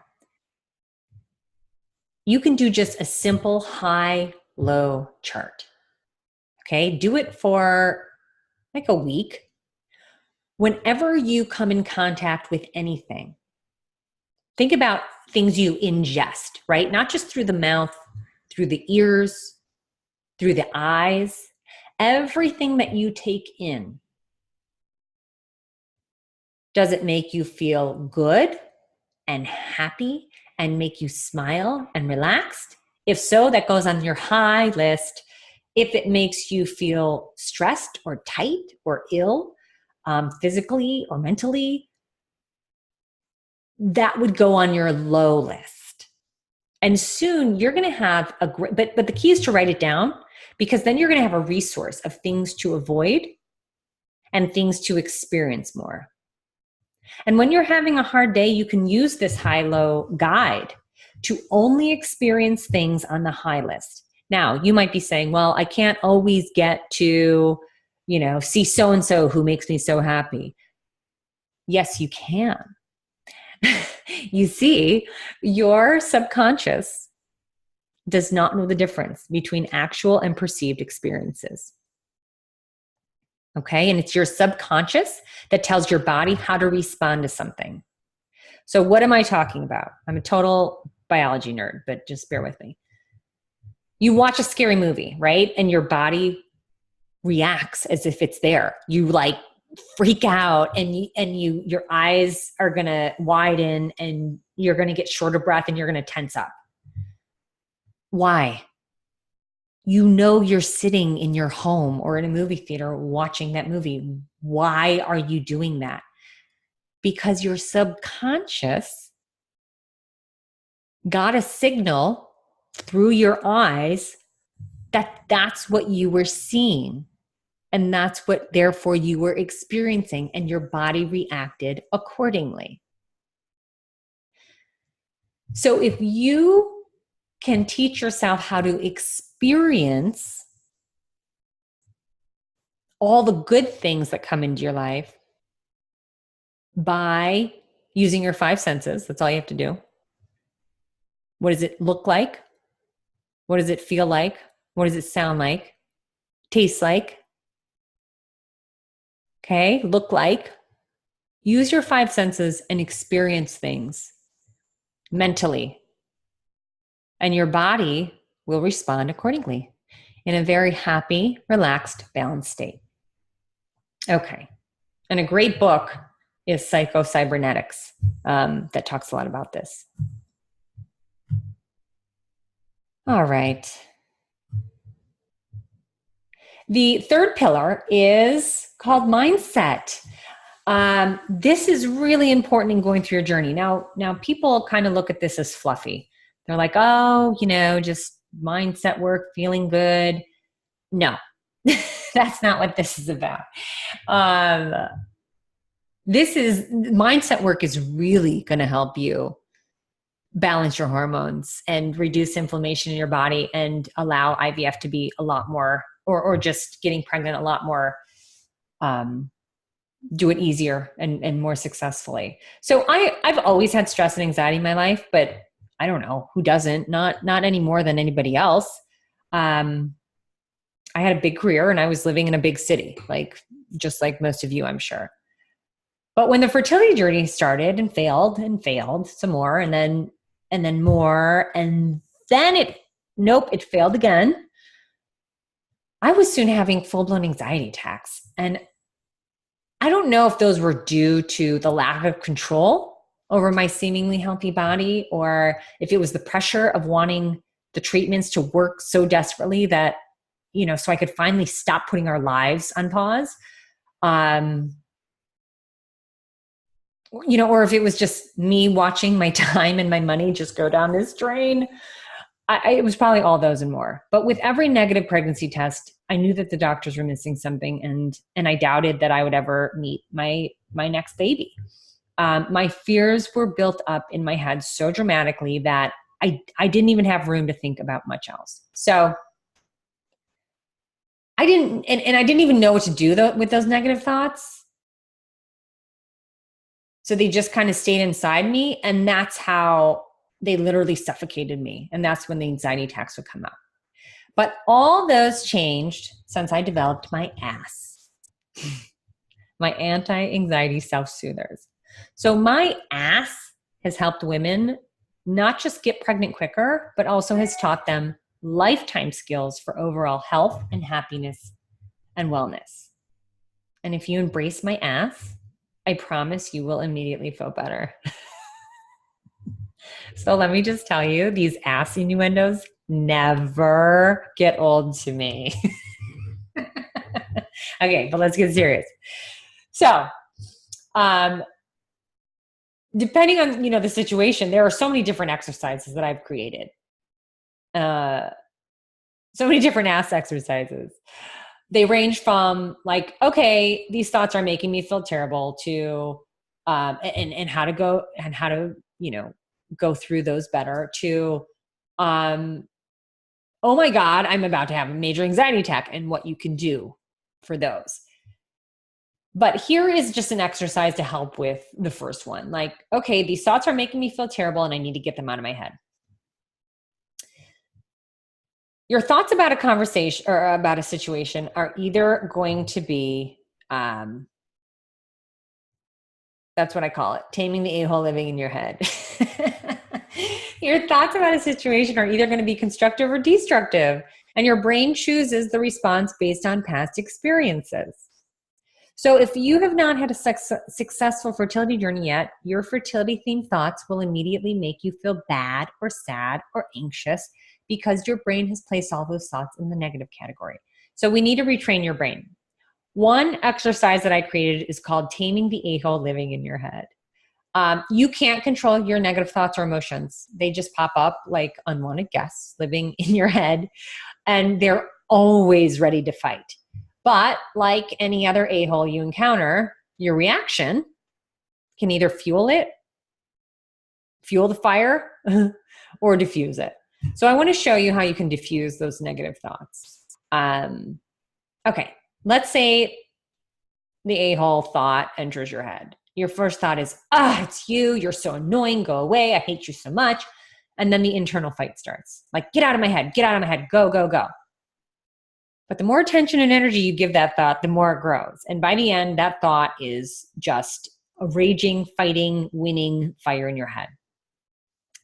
You can do just a simple high-low chart. Okay, do it for like a week. Whenever you come in contact with anything, think about things you ingest, right? Not just through the mouth, through the ears, through the eyes, everything that you take in. Does it make you feel good and happy and make you smile and relaxed? If so, that goes on your high list. If it makes you feel stressed or tight or ill, physically or mentally, that would go on your low list. And soon you're going to have a great, but the key is to write it down because then you're going to have a resource of things to avoid and things to experience more. And when you're having a hard day, you can use this high-low guide to only experience things on the high list. Now, you might be saying, well, I can't always get to, see so-and-so who makes me so happy. Yes, you can. You see, your subconscious does not know the difference between actual and perceived experiences. Okay, and it's your subconscious that tells your body how to respond to something. So what am I talking about? I'm a total biology nerd, but just bear with me. You watch a scary movie, right? And your body reacts as if it's there. You like freak out and your eyes are going to widen and you're going to get short of breath and you're going to tense up. Why? You're sitting in your home or in a movie theater watching that movie. Why are you doing that? Because your subconscious got a signal through your eyes that that's what you were seeing. And that's what, therefore, you were experiencing, and your body reacted accordingly. So if you can teach yourself how to experience all the good things that come into your life by using your 5 senses, that's all you have to do. What does it look like? What does it feel like? What does it sound like? Taste like? Okay, look like. Use your 5 senses and experience things mentally. And your body will respond accordingly in a very happy, relaxed, balanced state. Okay. And a great book is Psycho-Cybernetics that talks a lot about this. All right. The third pillar is called mindset. This is really important in going through your journey. Now people kind of look at this as fluffy. They're like, oh, just mindset work, feeling good. No, that's not what this is about. Um, mindset work is really going to help you balance your hormones and reduce inflammation in your body and allow IVF to be a lot more, or just getting pregnant a lot more, do it easier and more successfully. So I've always had stress and anxiety in my life, but I don't know who doesn't, not any more than anybody else. I had a big career and I was living in a big city, just like most of you, I'm sure. But when the fertility journey started and failed some more, and then more, and then it failed again, I was soon having full-blown anxiety attacks. And I don't know if those were due to the lack of control over my seemingly healthy body, or if it was the pressure of wanting the treatments to work so desperately that, so I could finally stop putting our lives on pause. Or if it was just me watching my time and my money just go down this drain. It was probably all those and more. But with every negative pregnancy test, I knew that the doctors were missing something, and I doubted that I would ever meet my next baby. My fears were built up in my head so dramatically that I didn't even have room to think about much else. So I didn't, and I didn't even know what to do with those negative thoughts. So they just kind of stayed inside me, and that's how they literally suffocated me. And that's when the anxiety attacks would come out. But all those changed since I developed my ass, my anti-anxiety self-soothers. So my ass has helped women not just get pregnant quicker, but also has taught them lifetime skills for overall health and happiness and wellness. And if you embrace my ass, I promise you will immediately feel better. So let me just tell you, these ass innuendos never get old to me. Okay, but let's get serious. So, depending on, the situation, there are so many different exercises that I've created. So many different ass exercises. They range from okay, these thoughts are making me feel terrible, to and how to go go through those better, to oh my God, I'm about to have a major anxiety attack, and what you can do for those. But here is just an exercise to help with the first one. Okay, these thoughts are making me feel terrible and I need to get them out of my head. Your thoughts about a conversation or about a situation are either going to be, that's what I call it, taming the a-hole living in your head. Your thoughts about a situation are either going to be constructive or destructive, and your brain chooses the response based on past experiences. So if you have not had a successful fertility journey yet, your fertility-themed thoughts will immediately make you feel bad or sad or anxious, because your brain has placed all those thoughts in the negative category. So we need to retrain your brain. One exercise that I created is called Taming the a-hole living in your head. You can't control your negative thoughts or emotions. They just pop up like unwanted guests living in your head, and they're always ready to fight. But like any other a-hole you encounter, your reaction can either fuel the fire, or diffuse it. So I want to show you how you can diffuse those negative thoughts. Okay, let's say the a-hole thought enters your head. Your first thought is, it's you. You're so annoying. Go away. I hate you so much. And then the internal fight starts. Get out of my head. Get out of my head. Go, go, go. But the more attention and energy you give that thought, the more it grows. And by the end, that thought is just a raging, fighting, winning fire in your head.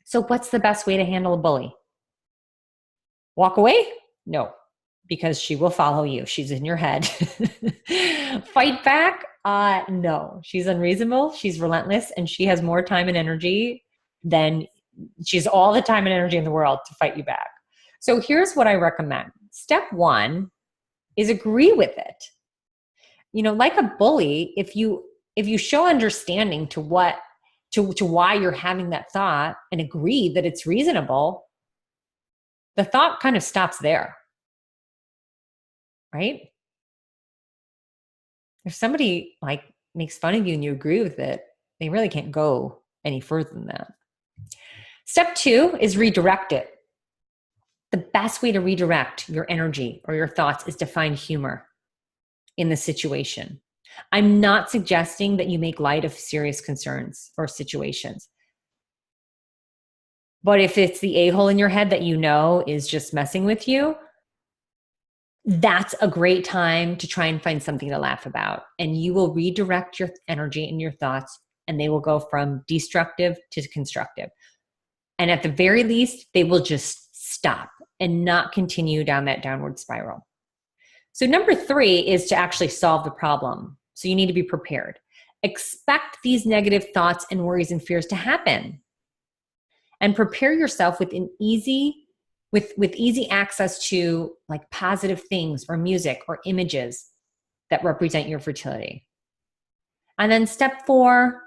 So what's the best way to handle a bully? Walk away? No, because she will follow you. She's in your head. Fight back? No, she's unreasonable. She's relentless, and she has more time and energy than she's all the time and energy in the world to fight you back. So here's what I recommend. Step one is agree with it. Like a bully, if you if you show understanding to why you're having that thought and agree that it's reasonable, the thought kind of stops there, right? If somebody like makes fun of you and you agree with it, they really can't go any further than that. Step 2 is redirect it. The best way to redirect your energy or your thoughts is to find humor in the situation. I'm not suggesting that you make light of serious concerns or situations. But if it's the a-hole in your head that you know is just messing with you, that's a great time to try and find something to laugh about. And you will redirect your energy and your thoughts, and they will go from destructive to constructive. And at the very least, they will just stop and not continue down that downward spiral. So number 3 is to actually solve the problem. So you need to be prepared. Expect these negative thoughts and worries and fears to happen. And prepare yourself with easy access to like positive things or music or images that represent your fertility. And then step 4,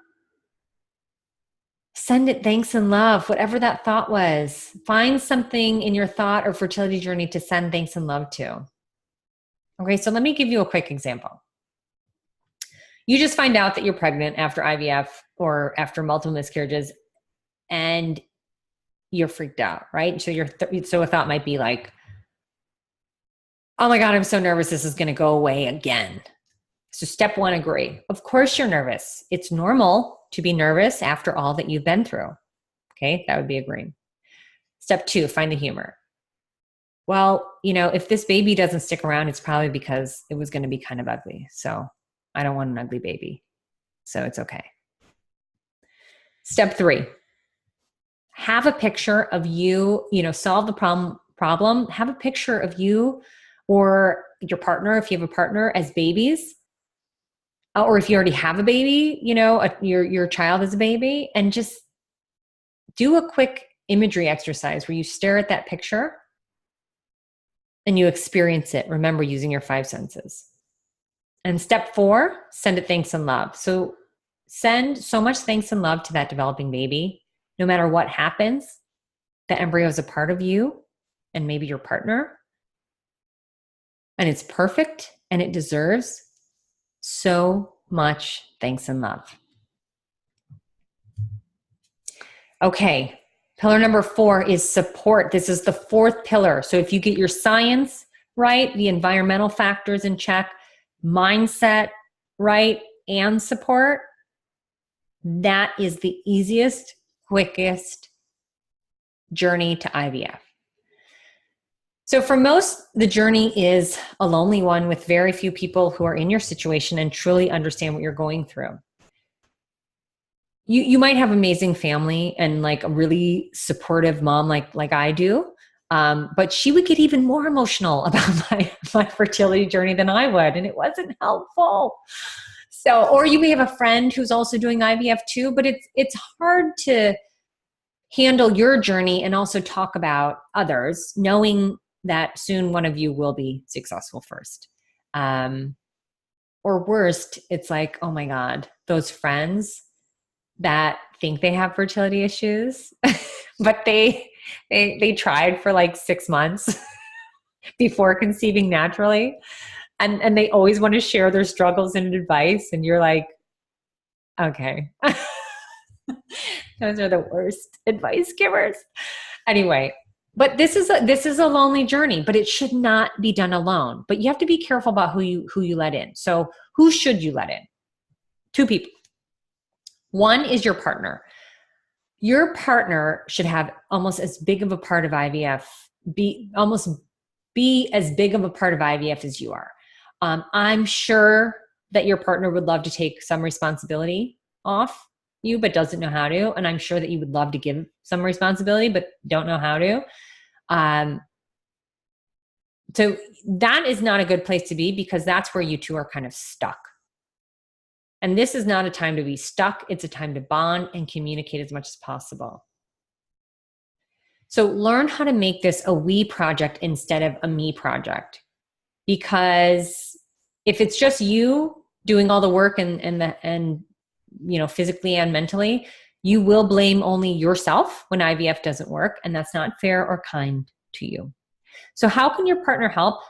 send it thanks and love, whatever that thought was. Find something in your thought or fertility journey to send thanks and love to. Okay, so let me give you a quick example. You just find out that you're pregnant after IVF or after multiple miscarriages, and you're freaked out, right? So a thought might be like, oh my God, I'm so nervous. This is going to go away again. So step 1, agree. Of course you're nervous. It's normal to be nervous after all that you've been through. Okay, that would be agreeing. Step 2, find the humor. Well, if this baby doesn't stick around, it's probably because it was going to be kind of ugly. So I don't want an ugly baby. So it's okay. Step 3, have a picture of you, solve the problem. Have a picture of you or your partner, if you have a partner, as babies. Or if you already have a baby, your child is a baby, and just do a quick imagery exercise where you stare at that picture and you experience it. Remember, using your 5 senses. And step 4, send it thanks and love. So send so much thanks and love to that developing baby. No matter what happens, the embryo is a part of you and maybe your partner. And it's perfect and it deserves so much thanks and love. Okay, pillar number 4 is support. This is the 4th pillar. So if you get your science right, the environmental factors in check, mindset right, and support, that is the easiest, quickest journey to IVF. So for most, the journey is a lonely one with very few people who are in your situation and truly understand what you're going through. You might have amazing family and like a really supportive mom like I do, but she would get even more emotional about my fertility journey than I would, and it wasn't helpful. So, or you may have a friend who's also doing IVF too, but it's hard to handle your journey and also talk about others, knowing that soon one of you will be successful first. Or worst, it's like, oh my God, those friends that think they have fertility issues, but they tried for like 6 months before conceiving naturally. And they always want to share their struggles and advice. And you're like, okay, those are the worst advice givers. Anyway, but this is a lonely journey, but it should not be done alone. But you have to be careful about who you let in. So who should you let in? 2 people. 1 is your partner. Your partner should have almost as big of a part of IVF, be as big of a part of IVF as you are. I'm sure that your partner would love to take some responsibility off you, but doesn't know how to. And I'm sure that you would love to give some responsibility, but don't know how to. So that is not a good place to be, because that's where you two are kind of stuck. And this is not a time to be stuck. It's a time to bond and communicate as much as possible. So learn how to make this a we project instead of a me project. Because if it's just you, doing all the work and physically and mentally, you will blame only yourself when IVF doesn't work, and that's not fair or kind to you. So how can your partner help?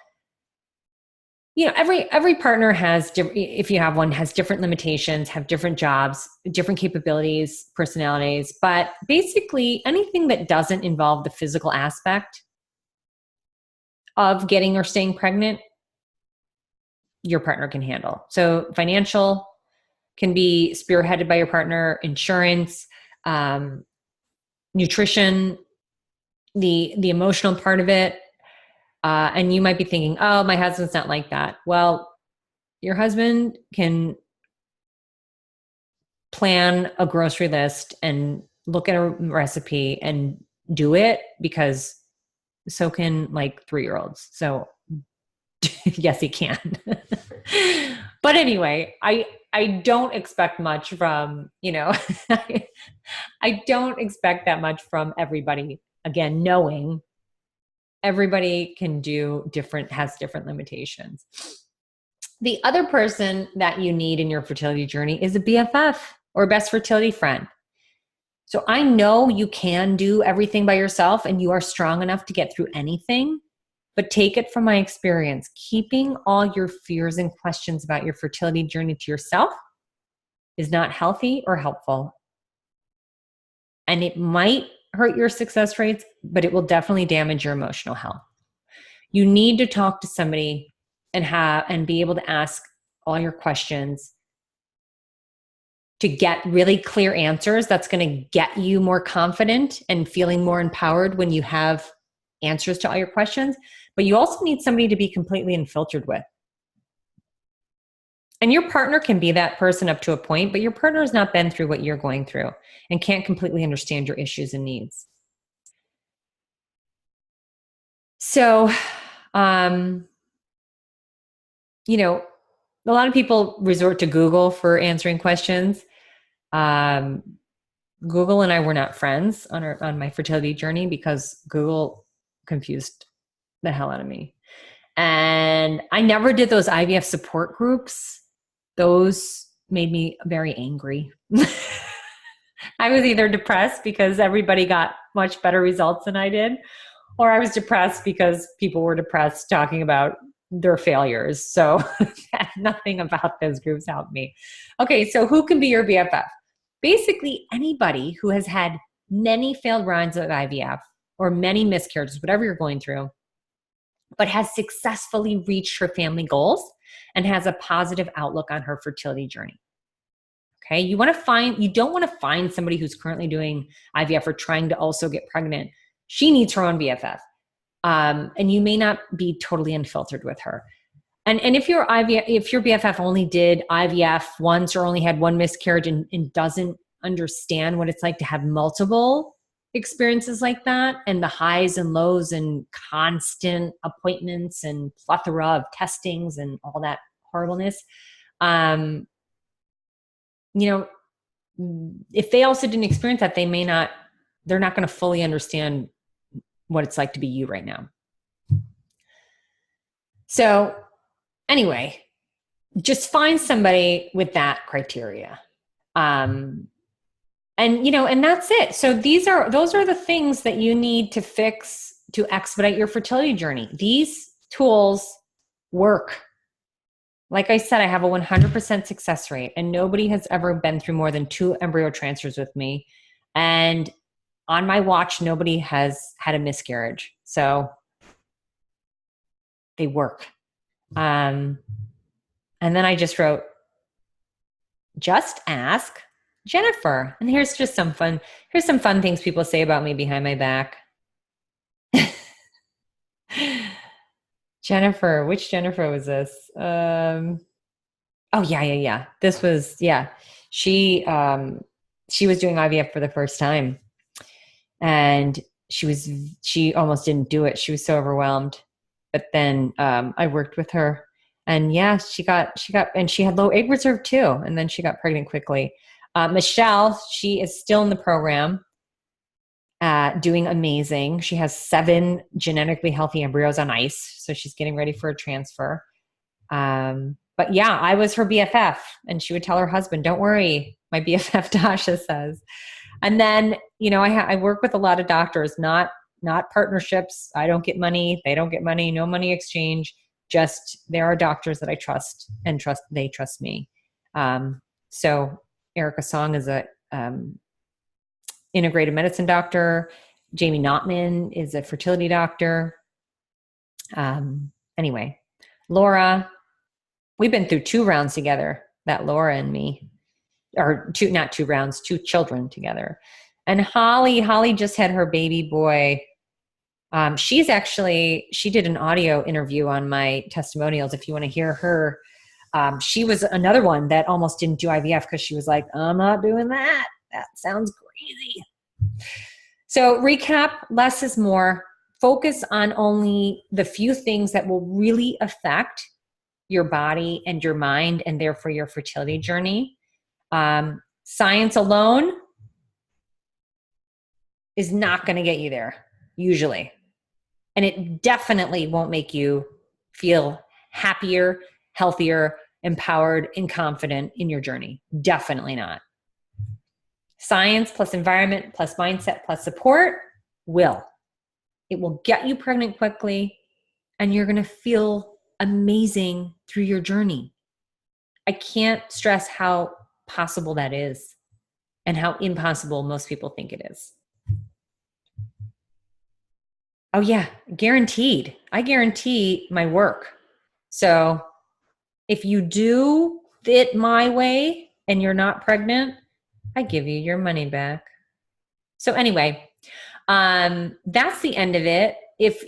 Every partner has, if you have one, has different limitations, have different jobs, different capabilities, personalities, but basically anything that doesn't involve the physical aspect of getting or staying pregnant, your partner can handle. So financial can be spearheaded by your partner, insurance, nutrition, the emotional part of it. And you might be thinking, oh, my husband's not like that. Well, your husband can plan a grocery list and look at a recipe and do it, because so can like 3-year-olds. So yes, he can. But anyway, I don't expect much from, I don't expect that much from everybody. Again, knowing everybody has different limitations. The other person that you need in your fertility journey is a BFF or best fertility friend. So I know you can do everything by yourself and you are strong enough to get through anything, but take it from my experience. Keeping all your fears and questions about your fertility journey to yourself is not healthy or helpful. And it might hurt your success rates, but it will definitely damage your emotional health. You need to talk to somebody and be able to ask all your questions to get really clear answers. That's going to get you more confident and feeling more empowered when you have answers to all your questions. But you also need somebody to be completely unfiltered with. And your partner can be that person up to a point, but your partner has not been through what you're going through and can't completely understand your issues and needs. So, a lot of people resort to Google for answering questions. Google and I were not friends on my fertility journey because Google confused the hell out of me. And I never did those IVF support groups. Those made me very angry. I was either depressed because everybody got much better results than I did, or I was depressed because people were depressed talking about their failures. So nothing about those groups helped me. Okay, so who can be your BFF? Basically, anybody who has had many failed runs of IVF or many miscarriages, whatever you're going through, but has successfully reached her family goals and has a positive outlook on her fertility journey. Okay, you don't want to find somebody who's currently doing IVF or trying to also get pregnant. She needs her own BFF. And you may not be totally unfiltered with her. And if your BFF only did IVF once or only had one miscarriage and doesn't understand what it's like to have multiple experiences like that, and the highs and lows and constant appointments and plethora of testings and all that horribleness, if they also didn't experience that, they're not going to fully understand what it's like to be you right now. So anyway, just find somebody with that criteria. And that's it. So those are the things that you need to fix to expedite your fertility journey. These tools work. Like I said, I have a 100% success rate, and nobody has ever been through more than 2 embryo transfers with me. And on my watch, nobody has had a miscarriage. So they work. And then I just wrote, just ask Jennifer. And here's some fun things people say about me behind my back. Jennifer, which Jennifer was this? Oh yeah. This was, yeah. She was doing IVF for the first time, and she almost didn't do it. She was so overwhelmed. But then I worked with her, and yeah, she got, and she had low egg reserve too. And then she got pregnant quickly. Michelle, she is still in the program, doing amazing. She has 7 genetically healthy embryos on ice. So she's getting ready for a transfer. But yeah, I was her BFF, and she would tell her husband, "Don't worry, my BFF Tasha says." And then, I work with a lot of doctors, not partnerships. I don't get money, they don't get money, no money exchange. Just there are doctors that I trust, and they trust me. So Erica Song is a integrative medicine doctor. Jamie Notman is a fertility doctor. Anyway, Laura, we've been through 2 rounds together, that Laura and me, or not 2 rounds, 2 children together. And Holly just had her baby boy. She did an audio interview on my testimonials. If you want to hear her, she was another one that almost didn't do IVF because she was like, I'm not doing that. That sounds crazy. So recap, less is more. Focus on only the few things that will really affect your body and your mind, and therefore your fertility journey. Science alone is not going to get you there, usually. And it definitely won't make you feel happier, healthier, empowered, and confident in your journey. Definitely not. Science plus environment plus mindset plus support will. It will get you pregnant quickly, and you're going to feel amazing through your journey. I can't stress how possible that is and how impossible most people think it is. Oh yeah, guaranteed. I guarantee my work. So if you do it my way and you're not pregnant, I give you your money back. So anyway, that's the end of it. If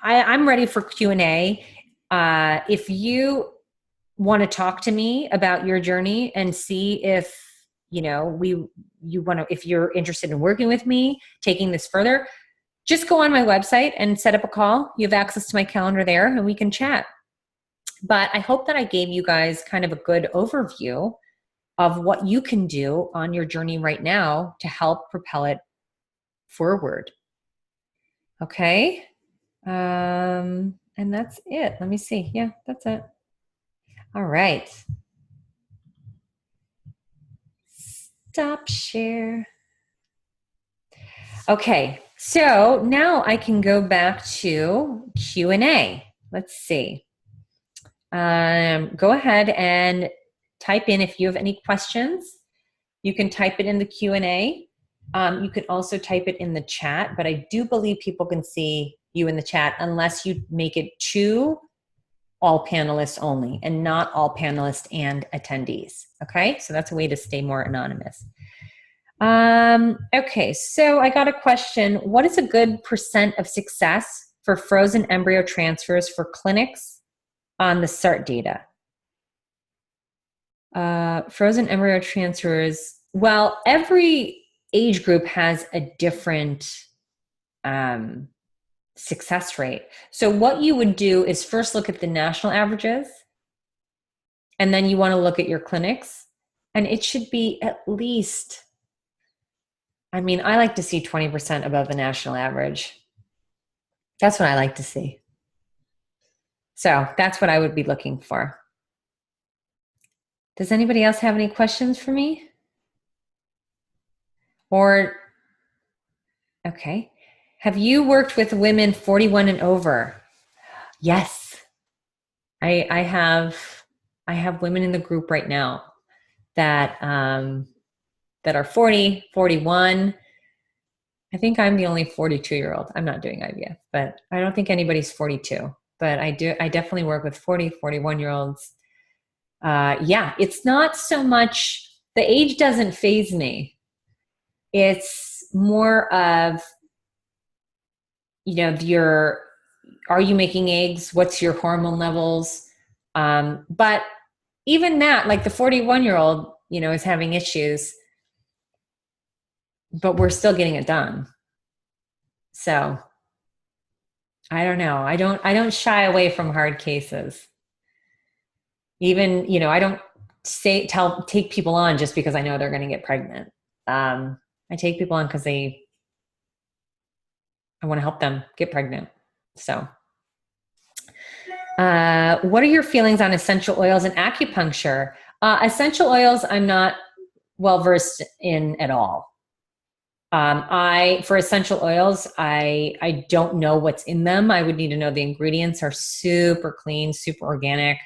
I'm ready for Q&A. If you want to talk to me about your journey and see if if you're interested in working with me, taking this further, just go on my website and set up a call. You have access to my calendar there, and we can chat. But I hope that I gave you guys kind of a good overview of what you can do on your journey right now to help propel it forward. Okay. And that's it. Let me see. Yeah, that's it. All right. Stop share. Okay. So now I can go back to Q&A. Let's see. Go ahead and type in if you have any questions. You can type it in the Q&A. You can also type it in the chat, but I do believe people can see you in the chat unless you make it to all panelists only and not all panelists and attendees. Okay, so that's a way to stay more anonymous. Okay, so I got a question. What is a good % of success for frozen embryo transfers for clinics on the SART data? Frozen embryo transfers, well, every age group has a different success rate. So what you would do is first look at the national averages, and then you want to look at your clinics, and it should be at least, I like to see 20% above the national average. That's what I like to see. So that's what I would be looking for. Does anybody else have any questions for me? Or, okay. Have you worked with women 41 and over? Yes. I have women in the group right now that that are 40, 41. I think I'm the only 42-year-old. I'm not doing IVF, but I don't think anybody's 42. But I definitely work with 40, 41-year-olds. Yeah, it's not so much, the age doesn't faze me. It's more of, are you making eggs? What's your hormone levels? But even that, like the 41-year-old, is having issues, but we're still getting it done. So I don't know. I don't shy away from hard cases. Even, I don't take people on just because I know they're going to get pregnant. I take people on because I want to help them get pregnant. So What are your feelings on essential oils and acupuncture? Essential oils, I'm not well versed in at all. For essential oils, I don't know what's in them. I would need to know the ingredients are super clean, super organic.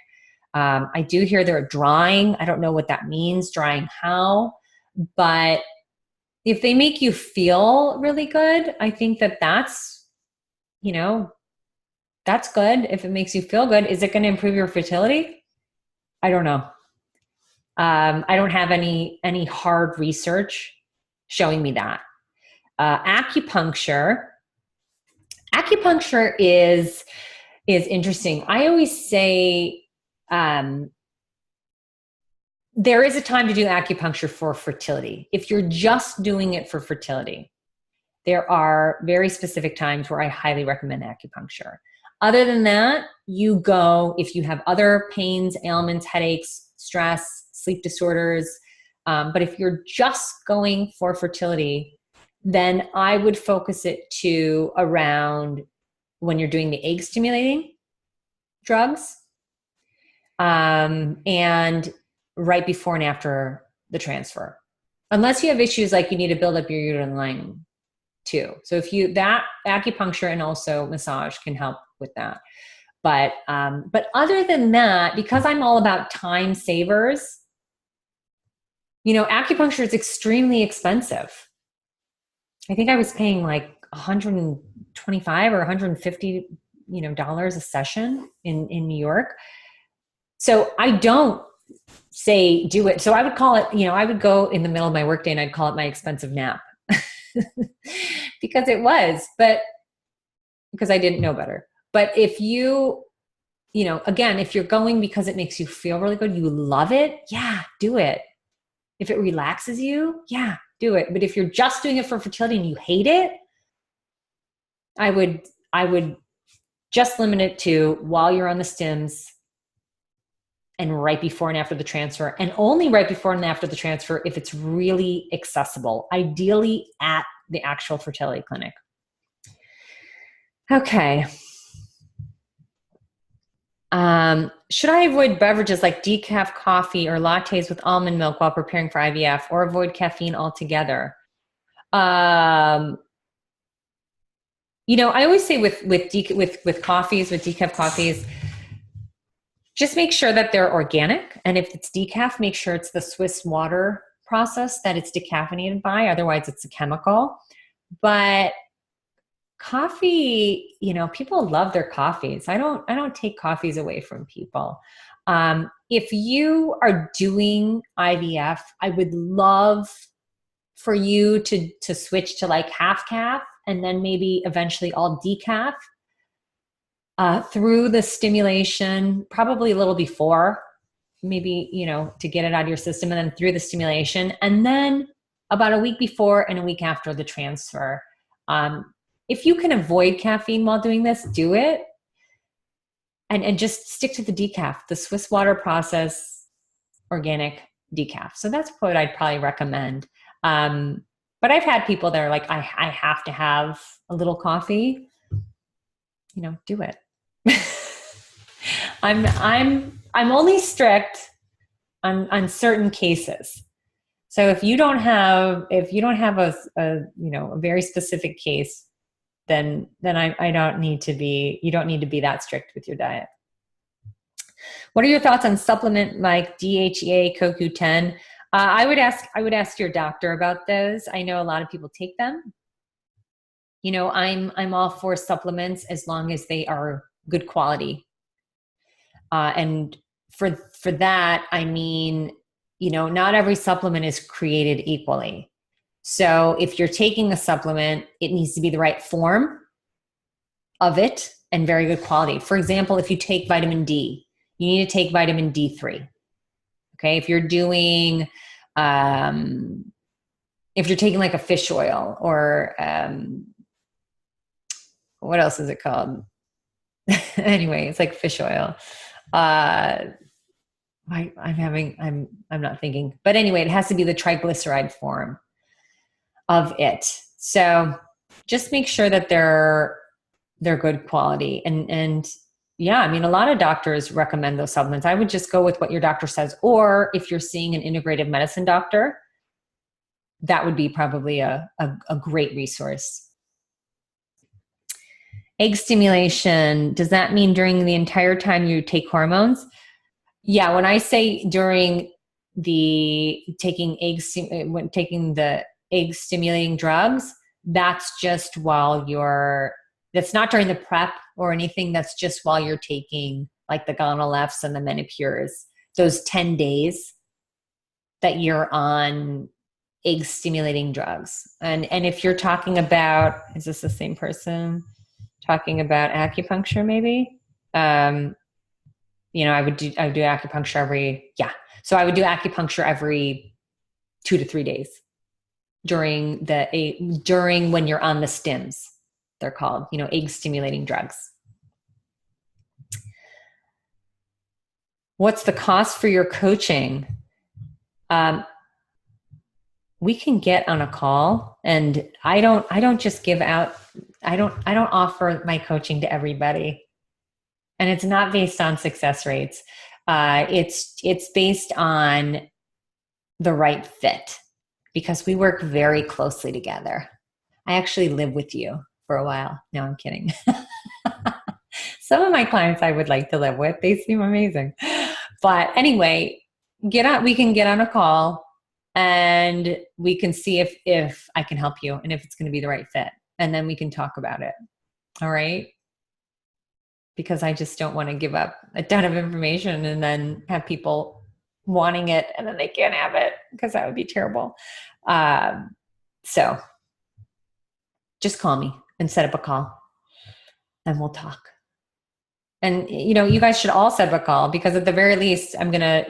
I do hear they're drying. I don't know what that means, drying how, but if they make you feel really good, I think that that's, you know, that's good. If it makes you feel good, is it going to improve your fertility? I don't know. I don't have any hard research showing me that. Acupuncture. Acupuncture is interesting. I always say there is a time to do acupuncture for fertility. If you're just doing it for fertility, there are very specific times where I highly recommend acupuncture. Other than that, you go if you have other pains, ailments, headaches, stress, sleep disorders. But if you're just going for fertility, then I would focus it to around when you're doing the egg stimulating drugs, and right before and after the transfer. Unless you have issues like you need to build up your uterine lining too. So if you, that acupuncture and also massage can help with that. But other than that, because I'm all about time savers, acupuncture is extremely expensive. I think I was paying like 125 or 150, dollars a session in New York. So I don't say do it. So I would call it, I would go in the middle of my workday and I'd call it my expensive nap because it was, but because I didn't know better. But if again, if you're going because it makes you feel really good, you love it, yeah, do it. If it relaxes you, yeah, do it. But if you're just doing it for fertility and you hate it, I would just limit it to while you're on the stims and right before and after the transfer, and only right before and after the transfer if it's really accessible, ideally at the actual fertility clinic. Okay. Should I avoid beverages like decaf coffee or lattes with almond milk while preparing for IVF, or avoid caffeine altogether? I always say with coffees, with decaf coffees, just make sure that they're organic. And if it's decaf, make sure it's the Swiss water process that it's decaffeinated by. Otherwise, it's a chemical. But coffee, people love their coffees. I don't take coffees away from people. If you are doing IVF, I would love for you to switch to like half calf and then maybe eventually all decaf through the stimulation, probably a little before, maybe, to get it out of your system, and then through the stimulation, and then about a week before and a week after the transfer. If you can avoid caffeine while doing this, do it. And just stick to the decaf, the Swiss water process, organic decaf. So that's what I'd probably recommend. But I've had people that are like, I have to have a little coffee. Do it. I'm only strict on certain cases. So if you don't have a very specific case, then I don't need to be, you don't need to be that strict with your diet. What are your thoughts on supplement like DHEA, CoQ10? I would ask your doctor about those. I know a lot of people take them. I'm all for supplements as long as they are good quality. And for that, I mean, not every supplement is created equally. So if you're taking a supplement, it needs to be the right form of it and very good quality. For example, if you take vitamin D, you need to take vitamin D3. Okay. If you're doing, if you're taking like a fish oil or, what else is it called? Anyway, it's like fish oil. I'm not thinking, but anyway, it has to be the triglyceride form of it. So just make sure that they're good quality. And Yeah, I mean, a lot of doctors recommend those supplements. I would just go with what your doctor says. Or if you're seeing an integrative medicine doctor, that would be probably a great resource. Egg stimulation, does that mean during the entire time you take hormones? Yeah, when I say during the taking the egg stimulating drugs, that's just while that's not during the prep or anything. That's just while you're taking like the Gonal-Fs and the Menopurs, those 10 days that you're on egg stimulating drugs. And if you're talking about, is this the same person talking about acupuncture maybe? I would do acupuncture So I would do acupuncture every 2 to 3 days during when you're on the stims. They're called, egg stimulating drugs. What's the cost for your coaching? We can get on a call, and I don't just give out, I don't offer my coaching to everybody. And it's not based on success rates. It's based on the right fit, because we work very closely together. I actually live with you for a while. No, I'm kidding. Some of my clients I would like to live with. They seem amazing. But anyway, we can get on a call and we can see if I can help you and if it's going to be the right fit. And then we can talk about it. All right. Because I just don't want to give up a ton of information and then have people wanting it and then they can't have it, because that would be terrible. So just call me and set up a call and we'll talk. And, you guys should all set up a call, because at the very least, I'm going to,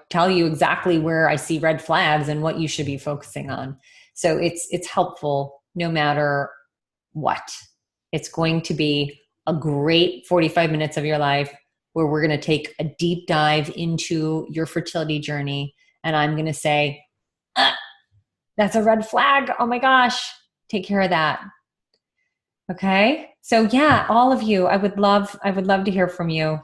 tell you exactly where I see red flags and what you should be focusing on. So it's helpful no matter what. It's going to be a great 45 minutes of your life where we're going to take a deep dive into your fertility journey. And I'm going to say, that's a red flag. Oh my gosh, take care of that. Okay. So yeah, all of you, I would love to hear from you.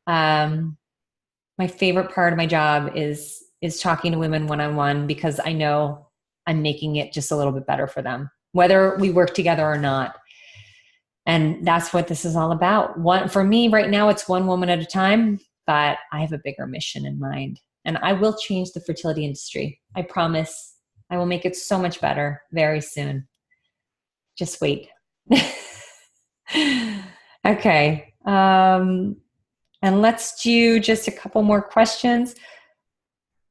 My favorite part of my job is talking to women one-on-one, because I know I'm making it just a little bit better for them, whether we work together or not. And that's what this is all about. For me right now, it's one woman at a time, but I have a bigger mission in mind, and I will change the fertility industry. I promise. I will make it so much better very soon. Just wait. Okay. And let's do just a couple more questions.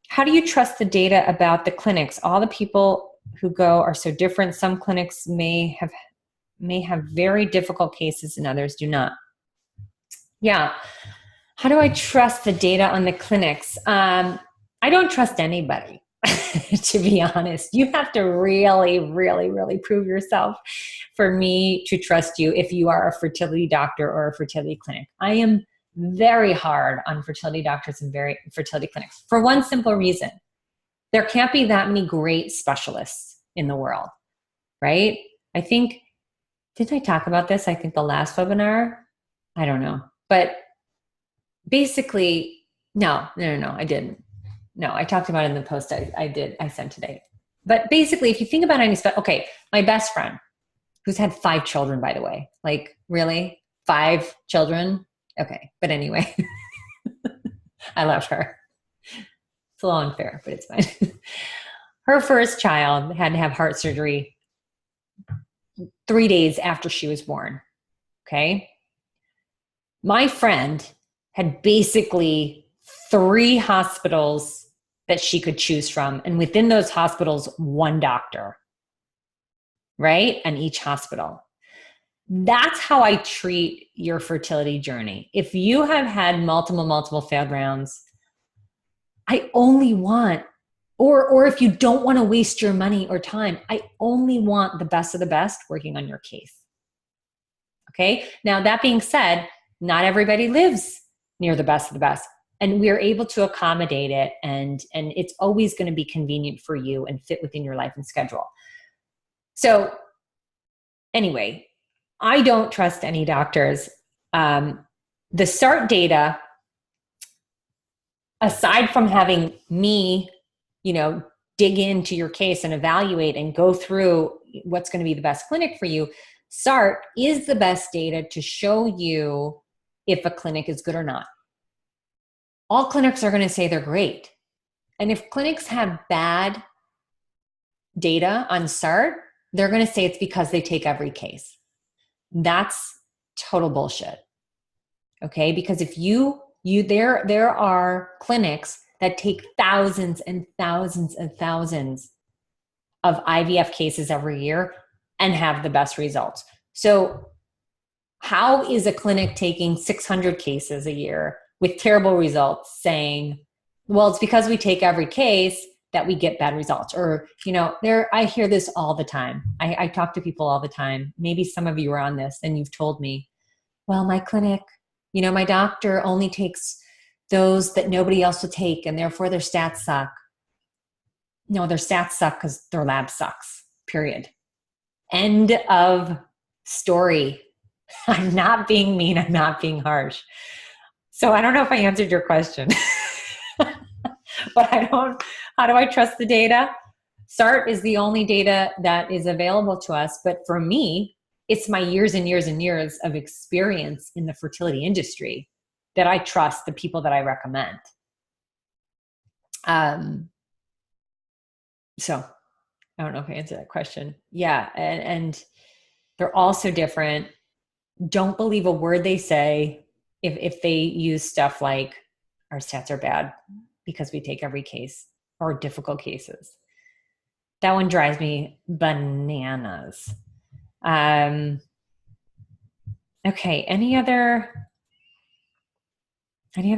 How do you trust the data about the clinics? All the people who go are so different. Some clinics may have very difficult cases and others do not. Yeah. How do I trust the data on the clinics? I don't trust anybody, to be honest. You have to really, really, really prove yourself for me to trust you if you are a fertility doctor or a fertility clinic. I am very hard on fertility doctors and fertility clinics for one simple reason. There can't be that many great specialists in the world, right? I think, didn't I talk about this? I think the last webinar? I don't know. But basically, no, I didn't. No, I talked about it in the post I sent today. But basically, if you think about okay, my best friend, who's had 5 children, by the way, like really? 5 children? Okay, but anyway, I love her. It's a little unfair, but it's fine. Her first child had to have heart surgery 3 days after she was born. Okay. My friend had basically 3 hospitals that she could choose from. And within those hospitals, 1 doctor, right? And each hospital. That's how I treat your fertility journey. If you have had multiple failed rounds, I only want, or if you don't want to waste your money or time, I only want the best of the best working on your case. Okay. Now, that being said, not everybody lives near the best of the best, and we're able to accommodate it. And it's always going to be convenient for you and fit within your life and schedule. So anyway, I don't trust any doctors. the SART data, aside from having me, dig into your case and evaluate and go through what's going to be the best clinic for you, SART is the best data to show you if a clinic is good or not. All clinics are going to say they're great. And if clinics have bad data on SART, they're going to say it's because they take every case. That's total bullshit. Okay? Because if there are clinics that take thousands and thousands and thousands of IVF cases every year and have the best results. So how is a clinic taking 600 cases a year with terrible results saying, well, it's because we take every case that we get bad results? Or, I hear this all the time. I talk to people all the time. Maybe some of you are on this and you've told me, well, my clinic, my doctor only takes those that nobody else will take, and therefore their stats suck. No, their stats suck because their lab sucks, period. End of story. I'm not being mean. I'm not being harsh. So I don't know if I answered your question, but how do I trust the data? SART is the only data that is available to us. But for me, it's my years and years and years of experience in the fertility industry that I trust the people that I recommend. So I don't know if I answered that question. Yeah. And they're also different. Don't believe a word they say if they use stuff like our stats are bad because we take every case, or difficult cases. That one drives me bananas. Okay. Any other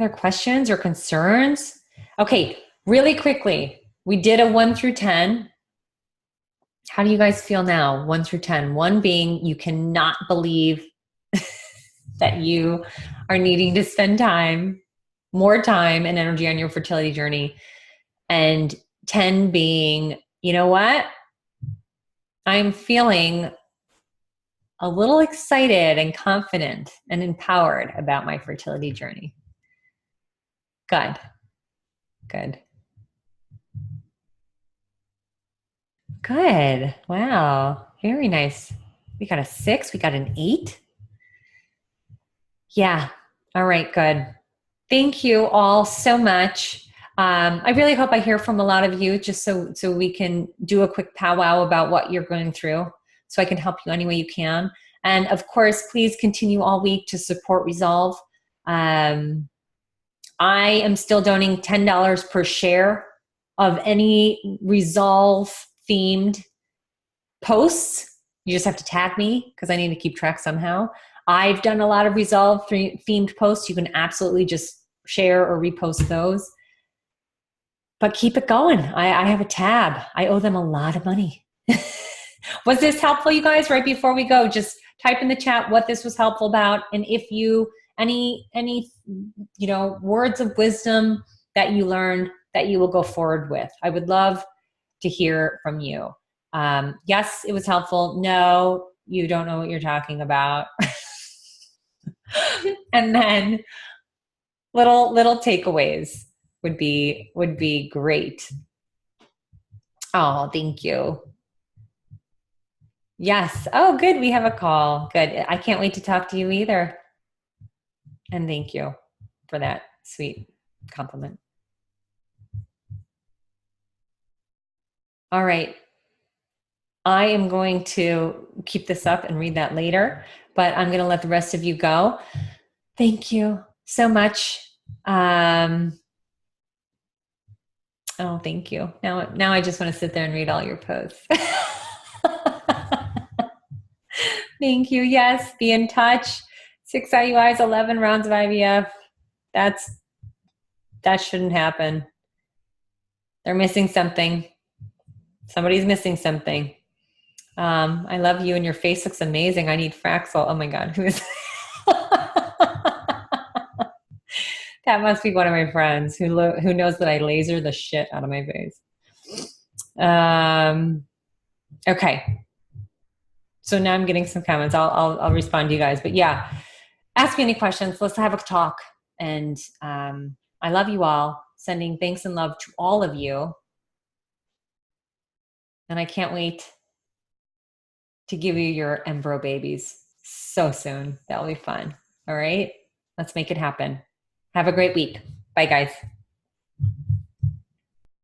questions or concerns? Okay. Really quickly. We did a 1 through 10. How do you guys feel now? 1 through 10. 1 being you cannot believe that you are needing to spend more time and energy on your fertility journey. And 10 being, you know what? I'm feeling a little excited and confident and empowered about my fertility journey. Good. Good. Wow. Very nice. We got a 6. We got an 8. Yeah. All right. Good. Thank you all so much. I really hope I hear from a lot of you, just so we can do a quick powwow about what you're going through, so I can help you any way you can. And of course, please continue all week to support Resolve. I am still donating $10 per share of any Resolve themed posts. You just have to tag me because I need to keep track somehow. I've done a lot of Resolve themed posts. You can absolutely just share or repost those. But keep it going. I have a tab. I owe them a lot of money. Was this helpful, you guys? Right before we go, just type in the chat what this was helpful about, and if you any words of wisdom that you learned that you will go forward with. I would love to hear from you. Yes, it was helpful. No, you don't know what you're talking about. And then little takeaways would be great. Oh, thank you. Yes. Oh, good. We have a call. Good. I can't wait to talk to you either. And thank you for that sweet compliment. All right. I am going to keep this up and read that later, but I'm going to let the rest of you go. Thank you so much. Oh, thank you. Now I just want to sit there and read all your posts. Thank you. Yes, be in touch. 6 IUIs, 11 rounds of IVF. That shouldn't happen. They're missing something. Somebody's missing something. I love you and your face looks amazing. I need Fraxel. Oh my God. Who is that? Must be one of my friends who knows that I laser the shit out of my face. Okay. So now I'm getting some comments. I'll respond to you guys. But yeah, ask me any questions. Let's have a talk. And I love you all. Sending thanks and love to all of you. And I can't wait to give you your embryo babies so soon. That'll be fun. All right. Let's make it happen. Have a great week. Bye, guys.